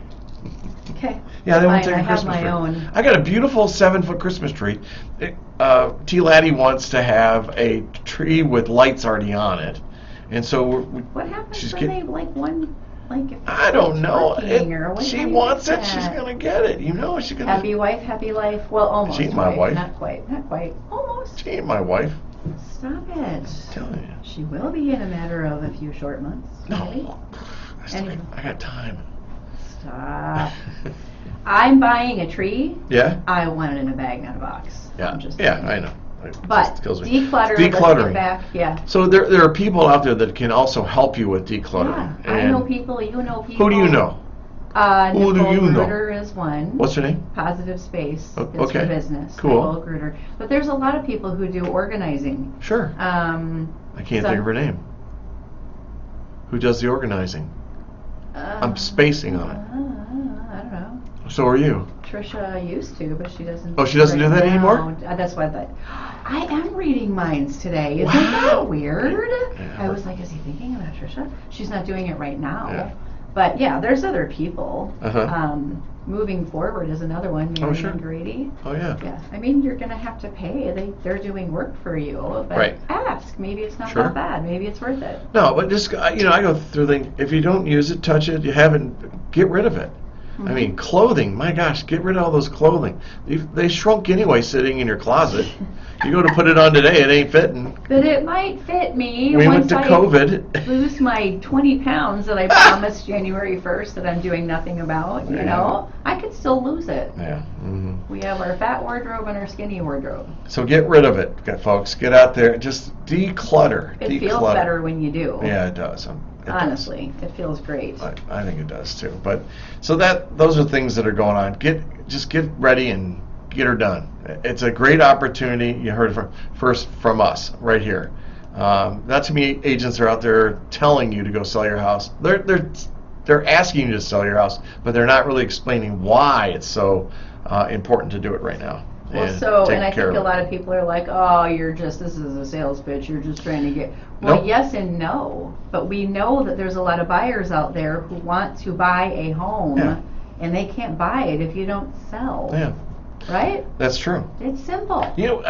Okay. Yeah, they won't Fine, take a I have Christmas my tree. own. I got a beautiful 7-foot Christmas tree. T. Laddie wants to have a tree with lights already on it, and so What happens she's when getting. they like one, like if I don't it's know. working or what She do you wants do it. She's that? gonna get it. You know she's gonna. Happy wife, happy life. Well, almost. She ain't my wife. Not quite. Not quite. Almost. She ain't my wife. Stop it. I'm telling you. She will be in a matter of a few short months. Maybe. No. Anyway. I got time. Stop. I'm buying a tree. Yeah. I want it in a bag, not a box. Yeah. I'm just Yeah. saying. I know. It But just kills me. declutter. Let's Decluttering. get back. Yeah. So there are people out there that can also help you with decluttering. Yeah. I know people. You know people. Who do you know? Nicole Who do you know? Gruder is one. What's her name? Positive Space. O- It's okay. for business. Cool. Nicole Gruder. But there's a lot of people who do organizing. Sure. I can't think of her name. Who does the organizing? I'm spacing on it. I don't know. So are you. Trisha used to, but she doesn't. Oh, she doesn't do that now. anymore? That's why I thought. I am reading minds today. Isn't Wow. that weird? Yeah. I was like, is he thinking about Trisha? She's not doing it right now. Yeah. But yeah, there's other people. Uh-huh. Moving Forward is another one. Oh, Marion sure. Grady. Oh yeah. Yeah, I mean, you're going to have to pay. They're doing work for you. But Right. ask. Maybe it's not Sure. that bad. Maybe it's worth it. No, but just I go through things. If you don't use it, touch it. You haven't. Get rid of it. I mean, clothing. My gosh, get rid of all those clothing. They shrunk anyway, sitting in your closet. You go to put it on today, it ain't fitting. But it might fit me We once went to I COVID. lose my 20 pounds that I promised January 1st that I'm doing nothing about, you Yeah. know. I could still lose it. Yeah. hmm We have our fat wardrobe and our skinny wardrobe. So get rid of it, folks. Get out there. Just declutter. It declutter. feels better when you do. Yeah, it does. It does. Honestly, it feels great. I think it does too. But so those are things that are going on. Just get ready and get her done. It's a great opportunity. You heard it first from us right here. Not too many agents are out there telling you to go sell your house. They're asking you to sell your house, but they're not really explaining why it's so important to do it right now. Well, and I think a lot of people are like, oh, this is a sales pitch, you're just trying to get, well, Nope. yes and no, but we know that there's a lot of buyers out there who want to buy a home, Yeah. and they can't buy it if you don't sell, Yeah, right? that's true. It's simple. You know,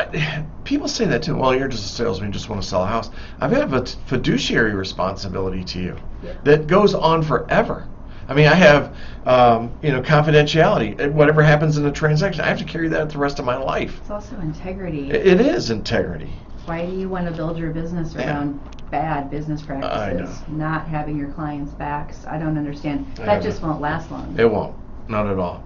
people say that too. Well, you're just a salesman. You just want to sell a house. I have a fiduciary responsibility to you Yeah. that goes on forever. I mean, I have, confidentiality. Whatever happens in a transaction, I have to carry that the rest of my life. It's also integrity. It is integrity. Why do you want to build your business Yeah. around bad business practices? Not having your clients' backs. I don't understand. That just won't last long. It won't. Not at all.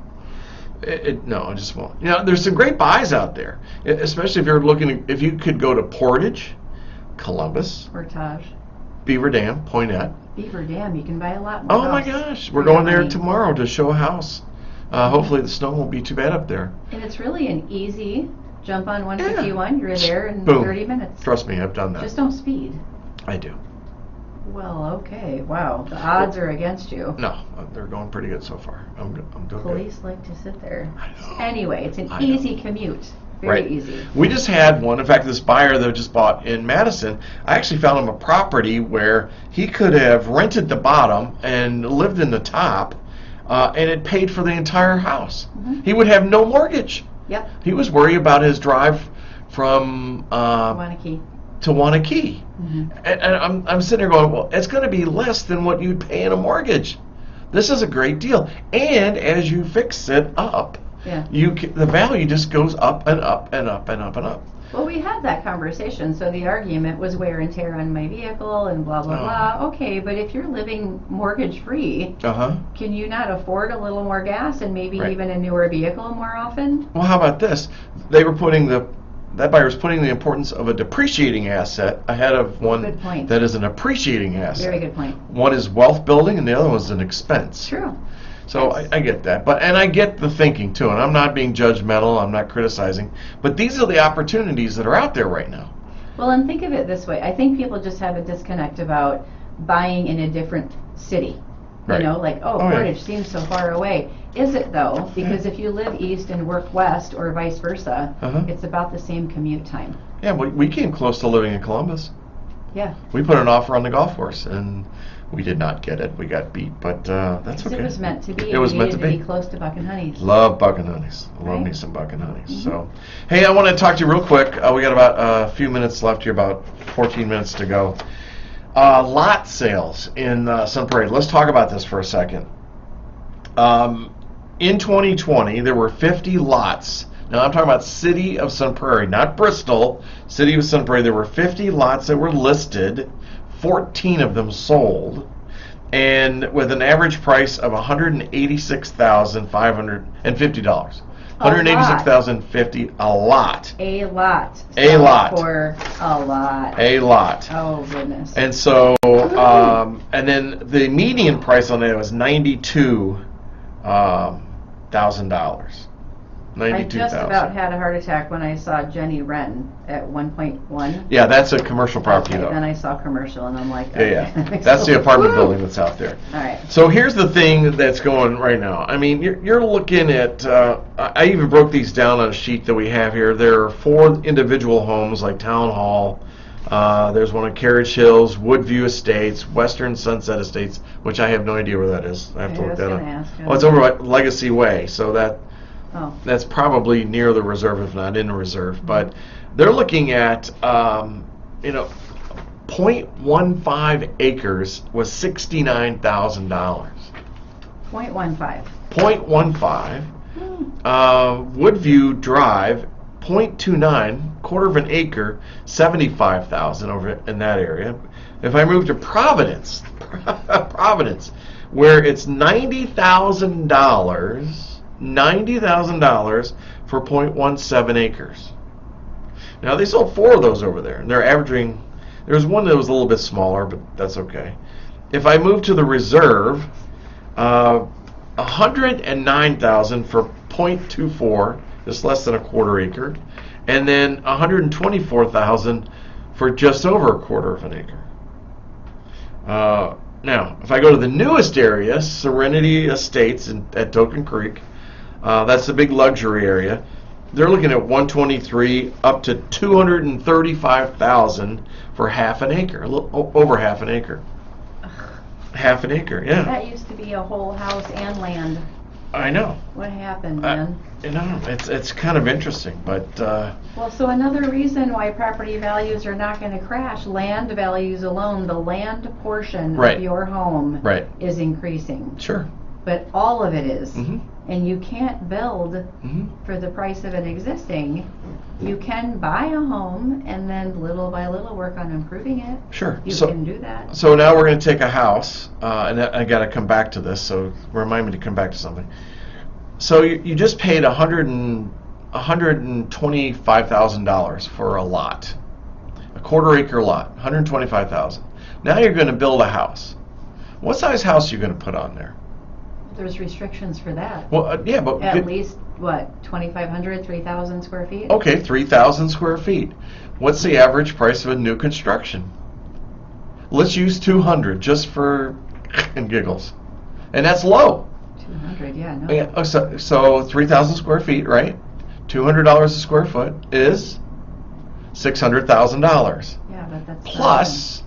No, it just won't. You know, there's some great buys out there, especially if you're looking. If you could go to Portage, Columbus, Portage. Beaver Dam, Poinnette. Beaver Dam, you can buy a lot more. Oh my house gosh, for we're your going there money. tomorrow to show a house. Hopefully the snow won't be too bad up there. And it's really an easy jump on 151. You're there in Boom. 30 minutes. Trust me, I've done that. Just don't speed. I do. Well, okay. Wow. The odds are against you. No, they're going pretty good so far. I'm doing good. Police like to sit there. I know. Anyway, it's an I know. easy commute. Very Right. easy. We just had one. In fact, this buyer that just bought in Madison, I actually found him a property where he could have rented the bottom and lived in the top, and it paid for the entire house. Mhm. He would have no mortgage. Yep. He was worried about his drive from Wanakee. to Wanakee. Mhm. And I'm sitting there going, well, it's going to be less than what you'd pay in a mortgage. This is a great deal. And as you fix it up, Yeah. the value just goes up and up and up and up and up. Well, we had that conversation. So the argument was wear and tear on my vehicle and blah, blah, Oh. blah. Okay, but if you're living mortgage free, Uh-huh. can you not afford a little more gas and maybe Right. even a newer vehicle more often? Well, how about this? They were putting the that buyer is putting the importance of a depreciating asset ahead of one Good point. that is an appreciating asset. Very good point. One is wealth building, and the other one is an expense. True. So Yes. I get that, and I get the thinking too, and I'm not being judgmental, I'm not criticizing, but these are the opportunities that are out there right now. Well, and think of it this way. I think people just have a disconnect about buying in a different city. Right. You know, like, Oh, yeah. Portage seems so far away. Is it though? Because if you live east and work west or vice versa, Uh-huh. it's about the same commute time. Yeah, we came close to living in Columbus. Yeah. We put an offer on the golf course, and we did not get it. We got beat, but that's Because okay. it was meant to be. It was You meant to needed be. close to Buck and Honey's. Love Buck and Honeys. Love Right? me some Buck and Honeys. Mhm. So, hey, I want to talk to you real quick. We got about a few minutes left here, about 14 minutes to go. Lot sales in Sun Prairie. Let's talk about this for a second. In 2020, there were 50 lots. Now, I'm talking about City of Sun Prairie, not Bristol. City of Sun Prairie. There were 50 lots that were listed. 14 of them sold, and with an average price of $186,550. $186,050, a lot. A lot. A Sell lot. For a lot. A lot. Oh, goodness. And so, and then the median price on it was $92,000. I just about had a heart attack when I saw Jenny Wren at 1.1. Yeah, that's a commercial property Okay, though. then I saw commercial and I'm like, Yeah, okay. that's the So, apartment woo! building that's out there. All right. So here's the thing that's going right now. I mean, you're looking at, I even broke these down on a sheet that we have here. There are 4 individual homes like Town Hall. There's one at Carriage Hills, Woodview Estates, Western Sunset Estates, which I have no idea where that is. I have to Yeah, I look was that up. gonna ask, Oh, it's over at Legacy Way, so Oh, that's probably near the reserve, if not in the reserve. But they're looking at, 0.15 acres was $69,000. 0.15. 0.15. Woodview Drive, 0.29, quarter of an acre, $75,000 over in that area. If I move to Providence, where it's $90,000 for 0.17 acres. Now they sold 4 of those over there, and they're averaging. There was one that was a little bit smaller, but that's okay. If I move to the reserve, $109,000 for 0.24, just less than a quarter acre, and then $124,000 for just over a quarter of an acre. Now, if I go to the newest area, Serenity Estates at Token Creek, that's the big luxury area. They're looking at 123 up to 235,000 for half an acre, a little over half an acre. Half an acre, yeah. That used to be a whole house and land. I know. What happened, man? It's kind of interesting, but Well, so another reason why property values are not going to crash, land values alone, the land portion Right. of your home Right. is increasing. sure. But all of it is. Mhm. And you can't build Mhm. for the price of an existing. You can buy a home and then little by little work on improving it. Sure. You So, can do that. so now we're going to take a house, and I got to come back to this. So remind me to come back to something. So you just paid $125,000 for a lot, a quarter acre lot, $125,000. Now you're going to build a house. What size house are you going to put on there? There's restrictions for that. Well, yeah, but At least, what, 2,500, 3,000 square feet? okay, 3,000 square feet. What's the average price of a new construction? Let's use 200 just for and giggles, and that's low. 200, yeah, no. Yeah, so 3,000 square feet, right? $200 a square foot is $600,000 Yeah, but that's plus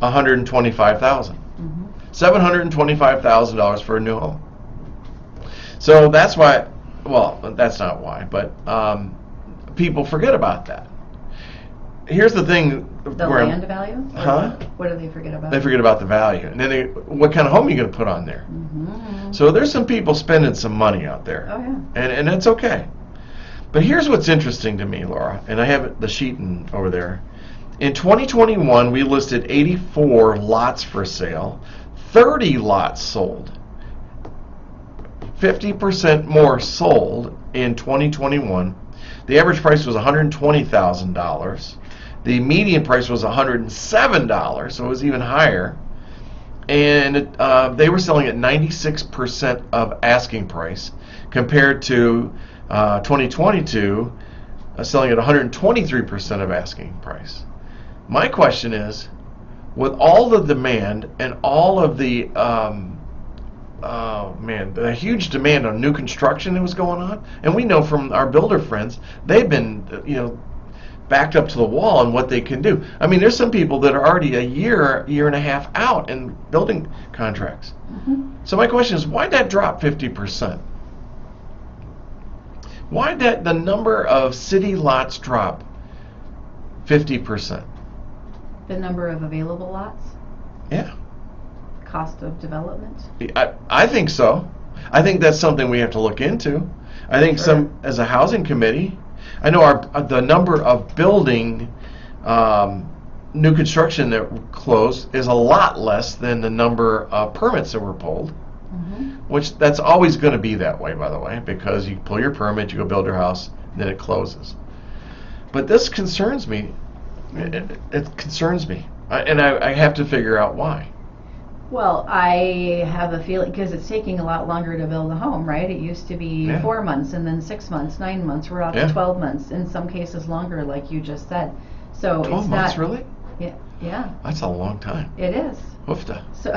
$125,000. Mhm. $725,000 for a new home. So that's why. Well, that's not why, but people forget about that. Here's the thing. The where land value? Or Huh? What do they forget about? They forget about the value, and then what kind of home are you going to put on there? Mhm. So there's some people spending some money out there. Oh, yeah. And that's okay. But here's what's interesting to me, Laura, and I have the sheet over there. In 2021, we listed 84 lots for sale, 30 lots sold. 50% more sold in 2021 The average price was $120,000. The median price was $107, so it was even higher. And they were selling at 96% of asking price, compared to 2022 selling at 123% of asking price. My question is, with all the demand and all of the the huge demand on new construction that was going on, and we know from our builder friends, they've been backed up to the wall on what they can do. I mean, there's some people that are already a year and a half out in building contracts. So my question is, why did that drop 50%? Why did the number of city lots drop 50%? The number of available lots? Yeah. Cost of development? I think so. I think that's something we have to look into. I think as a housing committee, I know the number of building new construction that closed is a lot less than the number of permits that were pulled, which that's always going to be that way, by the way, because you pull your permit, you go build your house, then it closes. But this concerns me. It concerns me, and I have to figure out why. Well, I have a feeling, because it's taking a lot longer to build a home, right? It used to be 4 months, and then 6 months, 9 months. We're up to 12 months, in some cases longer, like you just said. So 12 it's months, not really? Yeah. That's a long time. It is. Oofta. So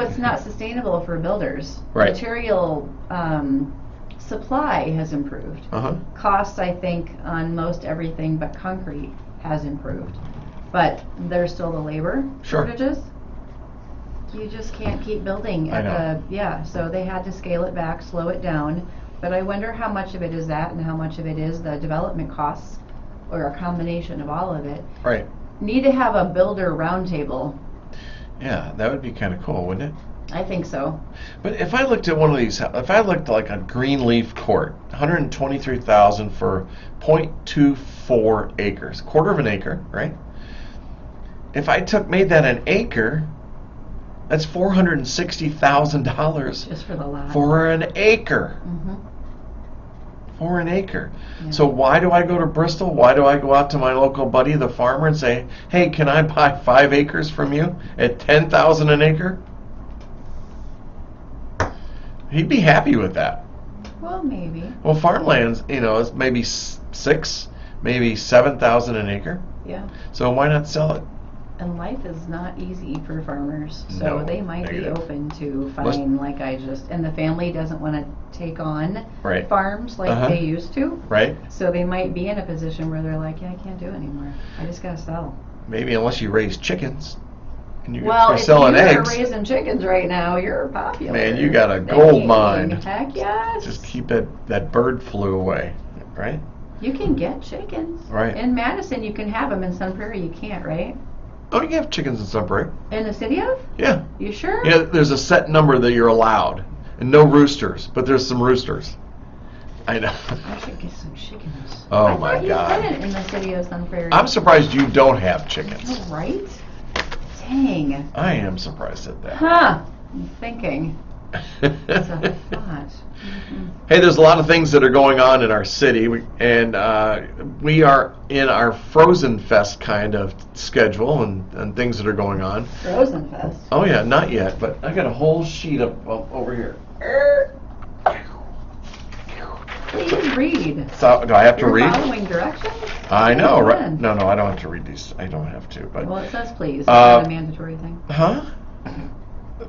it's not sustainable for builders. Right. Material supply has improved. Costs, I think, on most everything but concrete has improved. But there's still the labor shortages. You just can't keep building at so they had to scale it back, slow it down. But I wonder how much of it is that and how much of it is the development costs, or a combination of all of it. Right. Need to have a builder roundtable. Yeah, that would be kind of cool, wouldn't it? I think so. But if I looked at one of these, if I looked like a Greenleaf Court, $123,000 for 0.24 acres, quarter of an acre, right? If I made that an acre, that's $460,000 just for the lot. For an acre. For an acre. Yeah. So why do I go to Bristol? Why do I go out to my local buddy, the farmer, and say, "Hey, can I buy 5 acres from you at $10,000 an acre?" He'd be happy with that. Well, maybe. Well, farmlands, is maybe 6, maybe 7,000 an acre. Yeah. So why not sell it? And life is not easy for farmers, so they might be open to finding, and the family doesn't want to take on farms like they used to. Right. So they might be in a position where they're like, I can't do it anymore. I just got to sell. Maybe unless you raise chickens. And you're selling eggs. Well, if you're raising chickens right now, you're popular. Man, you got a gold mine. Heck yes. Just keep that bird flu away, right? You can get chickens. Right. In Madison, you can have them. In Sun Prairie, you can't, right? Oh, you can have chickens in Sun Prairie. In the city of? Yeah. You sure? Yeah, there's a set number that you're allowed, and no roosters, but there's some roosters. I know. I should get some chickens. Oh my God. I thought you said it in the city of Sun Prairie. I'm surprised you don't have chickens. Oh, right? Dang. I am surprised at that. Huh. I'm thinking. That's a thought. Hey, there's a lot of things that are going on in our city, and we are in our Frozen Fest kind of schedule and things that are going on. Frozen Fest? Oh yeah, not yet, but I got a whole sheet up over here. Please read. So, do I have to read? Following directions? I know, right? No, I don't have to read these. I don't have to. But well, it says please. It's not a mandatory thing. Huh?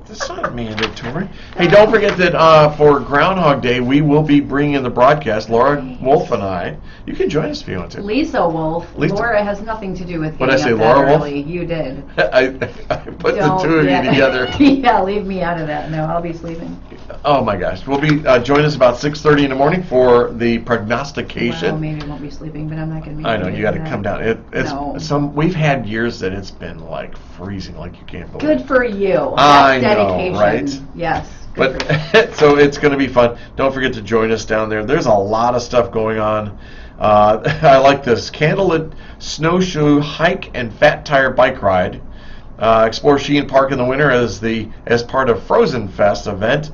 It's not mandatory. Hey, don't forget that for Groundhog Day, we will be bringing in the broadcast. Laura Wolf and I. You can join us if you want to. Lisa Wolf. Laura has nothing to do with What did I say, Laura Wolf? You did. I put the two of you together. Yeah, leave me out of that. No, I'll be sleeping. Oh my gosh. We'll be join us about 6:30 in the morning for the prognostication. Well, maybe I won't be sleeping, but I'm not going to be. I know, you got to come down. It's no. We've had years that it's been like freezing, like you can't believe. Good for you. I That's know, dedication. right? Yes. But so it's going to be fun. Don't forget to join us down there. There's a lot of stuff going on. I like this candlelit snowshoe hike and fat tire bike ride. Explore Sheehan Park in the winter as part of Frozen Fest event.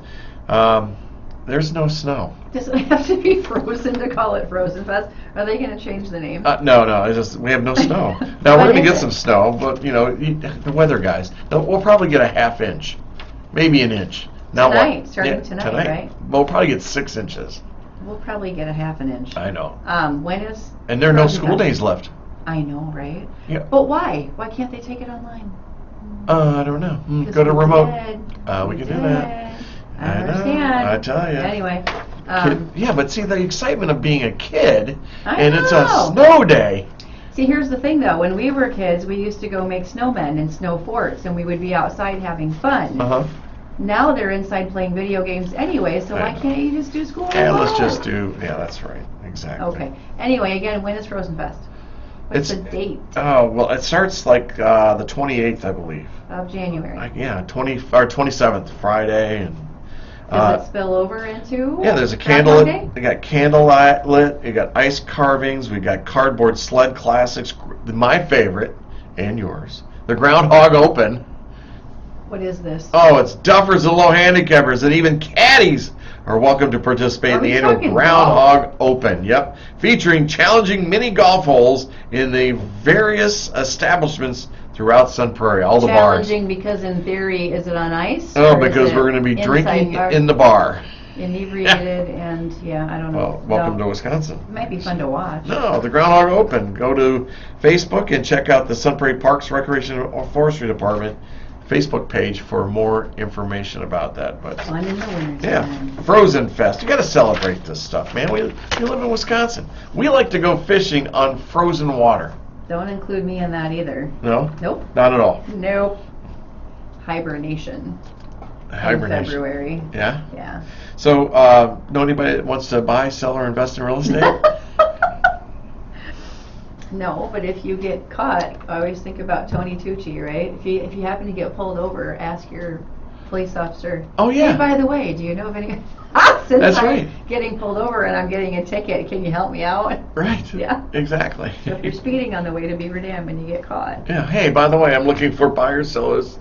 There's no snow. Does it have to be frozen to call it Frozen Fest? Are they going to change the name? No, we have no snow. Now, we're When going to is get it? some snow, but, the weather guys. We'll probably get a half inch, maybe an inch. Now Tonight, what? starting tonight, right? We'll probably get 6 inches. We'll probably get a half an inch. I know. When is? And there are no Frozen school Fest? days left. I know, right? Yeah. But why? Why can't they take it online? I don't know. 'Cause Go to we remote. did. We can do that. I I know, understand. I tell ya. Anyway. Yeah, but see, the excitement of being a kid, I and it's a know. snow day. See, here's the thing, though. When we were kids, we used to go make snowmen and snow forts, and we would be outside having fun. Uh-huh. Now they're inside playing video games anyway, so I why know. can't you just do school Yeah, remote? let's just do, that's right, exactly. Okay. Anyway, again, when is Frozen Fest? What's the date Oh, well, it starts like the 28th, I believe. of January? 27th, Friday, and Does it spill over into? yeah, there's a Groundhog candle. Day? We got candlelight lit. We got ice carvings. We got cardboard sled classics. My favorite and yours, the Groundhog Open. What is this? Oh, it's duffers and low handicappers, and even caddies are welcome to participate Are in the we annual talking Groundhog Open. Yep, featuring challenging mini golf holes in the various establishments throughout Sun Prairie, all the bars. Challenging because in theory, is it on ice? Oh, or is because it we're going to be inside drinking bar- in the bar. Inebriated and yeah, I don't know. Well, welcome No. to Wisconsin. It might be fun to watch. No, the Groundhog Open. Go to Facebook and check out the Sun Prairie Parks, Recreation, and Forestry Department Facebook page for more information about that. But Fun in the winter yeah, time. Frozen Fest. You got to celebrate this stuff, man. We live in Wisconsin. We like to go fishing on frozen water. Don't include me in that either. No, Nope. not at all. Nope. Hibernation. In Hibernation. February. Yeah. Yeah. So, know anybody that wants to buy, sell, or invest in real estate? No, but if you get caught, I always think about Tony Tucci, right? If you happen to get pulled over, ask your police officer. Oh, yeah. Hey, by the way, do you know of any? Since That's I'm right. getting pulled over and I'm getting a ticket, can you help me out? Right. Yeah. Exactly. So if you're speeding on the way to Beaver Dam and you get caught, Yeah. Hey, by the way, I'm looking for buyers, sellers.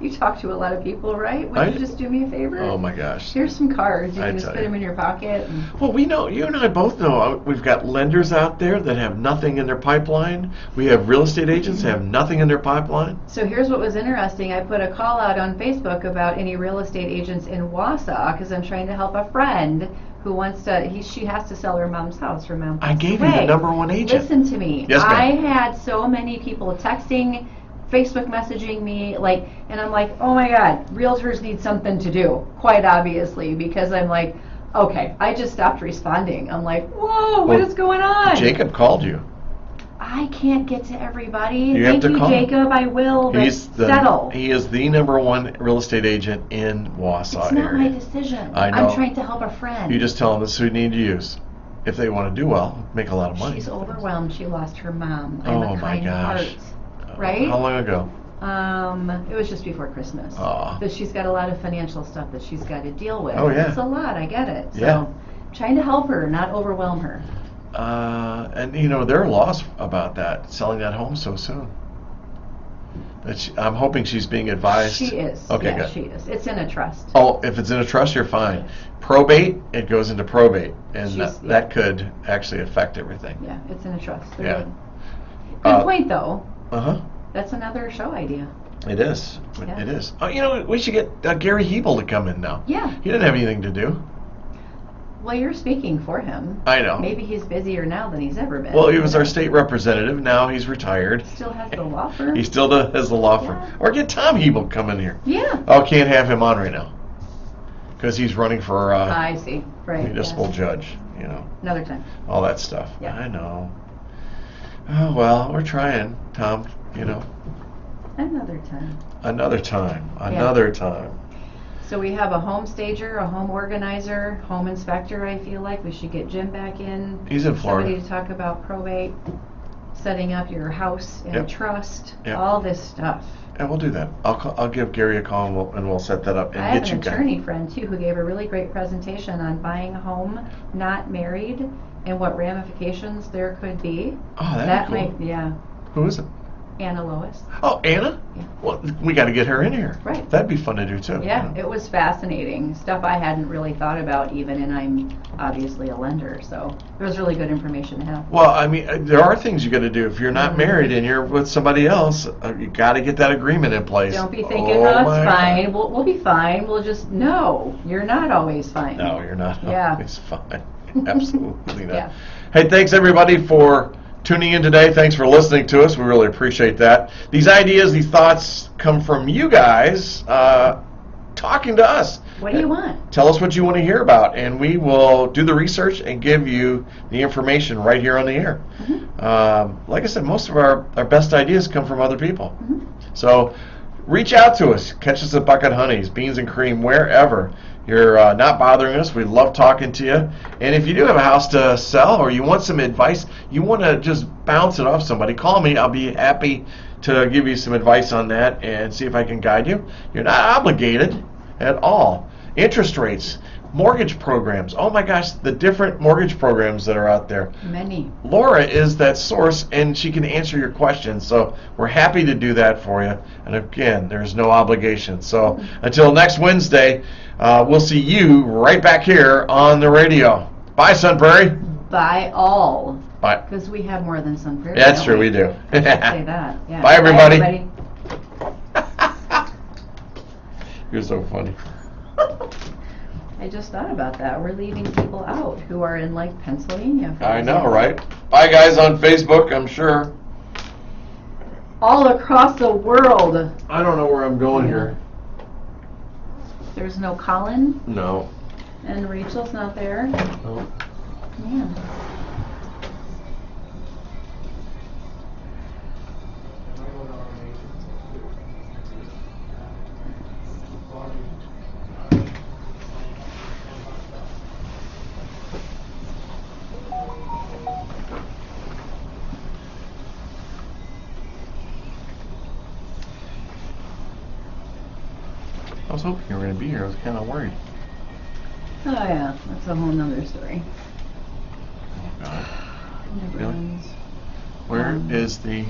you talk to a lot of people, right? Would you just do me a favor? Oh my gosh. Here's some cards. You I can just tell put you. them in your pocket. And Well, we know, you and I both know, we've got lenders out there that have nothing in their pipeline. We have real estate agents that have nothing in their pipeline. So here's what was interesting. I put a call out on Facebook about any real estate agents in Wausau because I'm trying to help a friend who wants to. She has to sell her mom's house. Her mom. I passed gave you the away. number one agent. Listen to me. Yes, ma'am. I had so many people texting, Facebook messaging me, and I'm like, oh my God, realtors need something to do, quite obviously, because I'm like, okay, I just stopped responding. I'm like, whoa, what Well, is going on? Jacob called you. I can't get to everybody. You have Thank to you, call him. Jacob. I will, but settle. He is the number one real estate agent in Wausau It's not my area. decision. I know. I'm trying to help a friend. You just tell them this is who you need to use. If they want to do well, make a lot of money. She's overwhelmed. She lost her mom. Oh, I'm a my kind gosh. heart. Right? How long ago? It was just before Christmas. Aw. But she's got a lot of financial stuff that she's got to deal with. Oh, yeah. It's a lot. I get it. So, Yeah. trying to help her, not overwhelm her. And they're lost about that, selling that home so soon. But I'm hoping she's being advised. She is. Okay, yeah, good. she is. It's in a trust. Oh, if it's in a trust, you're fine. Probate, it goes into probate, and She's- that could actually affect everything. Yeah, it's in a trust. They're Yeah. good. Good Uh, point, though. Uh-huh. That's another show idea. It is. Yeah. It is. Oh, we should get Gary Hebel to come in now. Yeah. He didn't have anything to do. Well, you're speaking for him. I know. Maybe he's busier now than he's ever been. Well, he was our state representative. Now he's retired. Still has the law firm. He still has the law firm. Yeah. Or get Tom Hebel come in here. Yeah. Oh, can't have him on right now. Because he's running for I see. Right. municipal yes. judge, Another time. all that stuff. Yeah. I know. Oh, well, we're trying, Tom, Another time. Another time. Another time. So we have a home stager, a home organizer, home inspector. I feel like we should get Jim back in. He's in Florida. Somebody to talk about probate, setting up your house in a Yep. trust, Yep. all this stuff. And we'll do that. I'll give Gary a call and we'll set that up and I have get an you guys. attorney friend too who gave a really great presentation on buying a home not married and what ramifications there could be. Oh, that'd That be cool. might, yeah. Who is it? Anna Lois. Oh, Anna? Yeah. Well, we got to get her in here. Right. That'd be fun to do too. Yeah, it was fascinating. Stuff I hadn't really thought about even, and I'm obviously a lender, so it was really good information to have. Well, I mean, there are things you got to do. If you're not married and you're with somebody else, you got to get that agreement in place. Don't be thinking, Oh, oh, my it's fine, God. we'll be fine. We'll just, no, you're not always fine. No, you're not. Yeah. It's fine. Absolutely not. Yeah. Hey, thanks everybody for tuning in today. Thanks for listening to us. We really appreciate that. These ideas, these thoughts come from you guys talking to us. What do you want? Tell us what you want to hear about, and we will do the research and give you the information right here on the air. Like I said, most of our best ideas come from other people. So reach out to us. Catch us at Bucket Honey's, Beans and Cream, wherever. You're not bothering us. We love talking to you. And if you do have a house to sell or you want some advice, you want to just bounce it off somebody, call me. I'll be happy to give you some advice on that and see if I can guide you. You're not obligated at all. Interest rates, mortgage programs. Oh my gosh, the different mortgage programs that are out there. Many. Laura is that source, and she can answer your questions. So we're happy to do that for you. And again, there's no obligation. So until next Wednesday, we'll see you right back here on the radio. Bye, Sun Prairie. By all. Bye. Because we have more than Sun Prairie. That's don't true, we do. Say that. Yeah. Bye, everybody. Bye, everybody. You're so funny. I just thought about that. We're leaving people out who are in like Pennsylvania. For I know, example. right? Bye, guys, on Facebook, I'm sure. All across the world. I don't know where I'm going here. There's no Colin, No. and Rachel's not there. No. Yeah. I was hoping you were going to be here. I was kind of worried. Oh yeah, that's a whole nother story. Oh, God. Never Really? ends. Where is the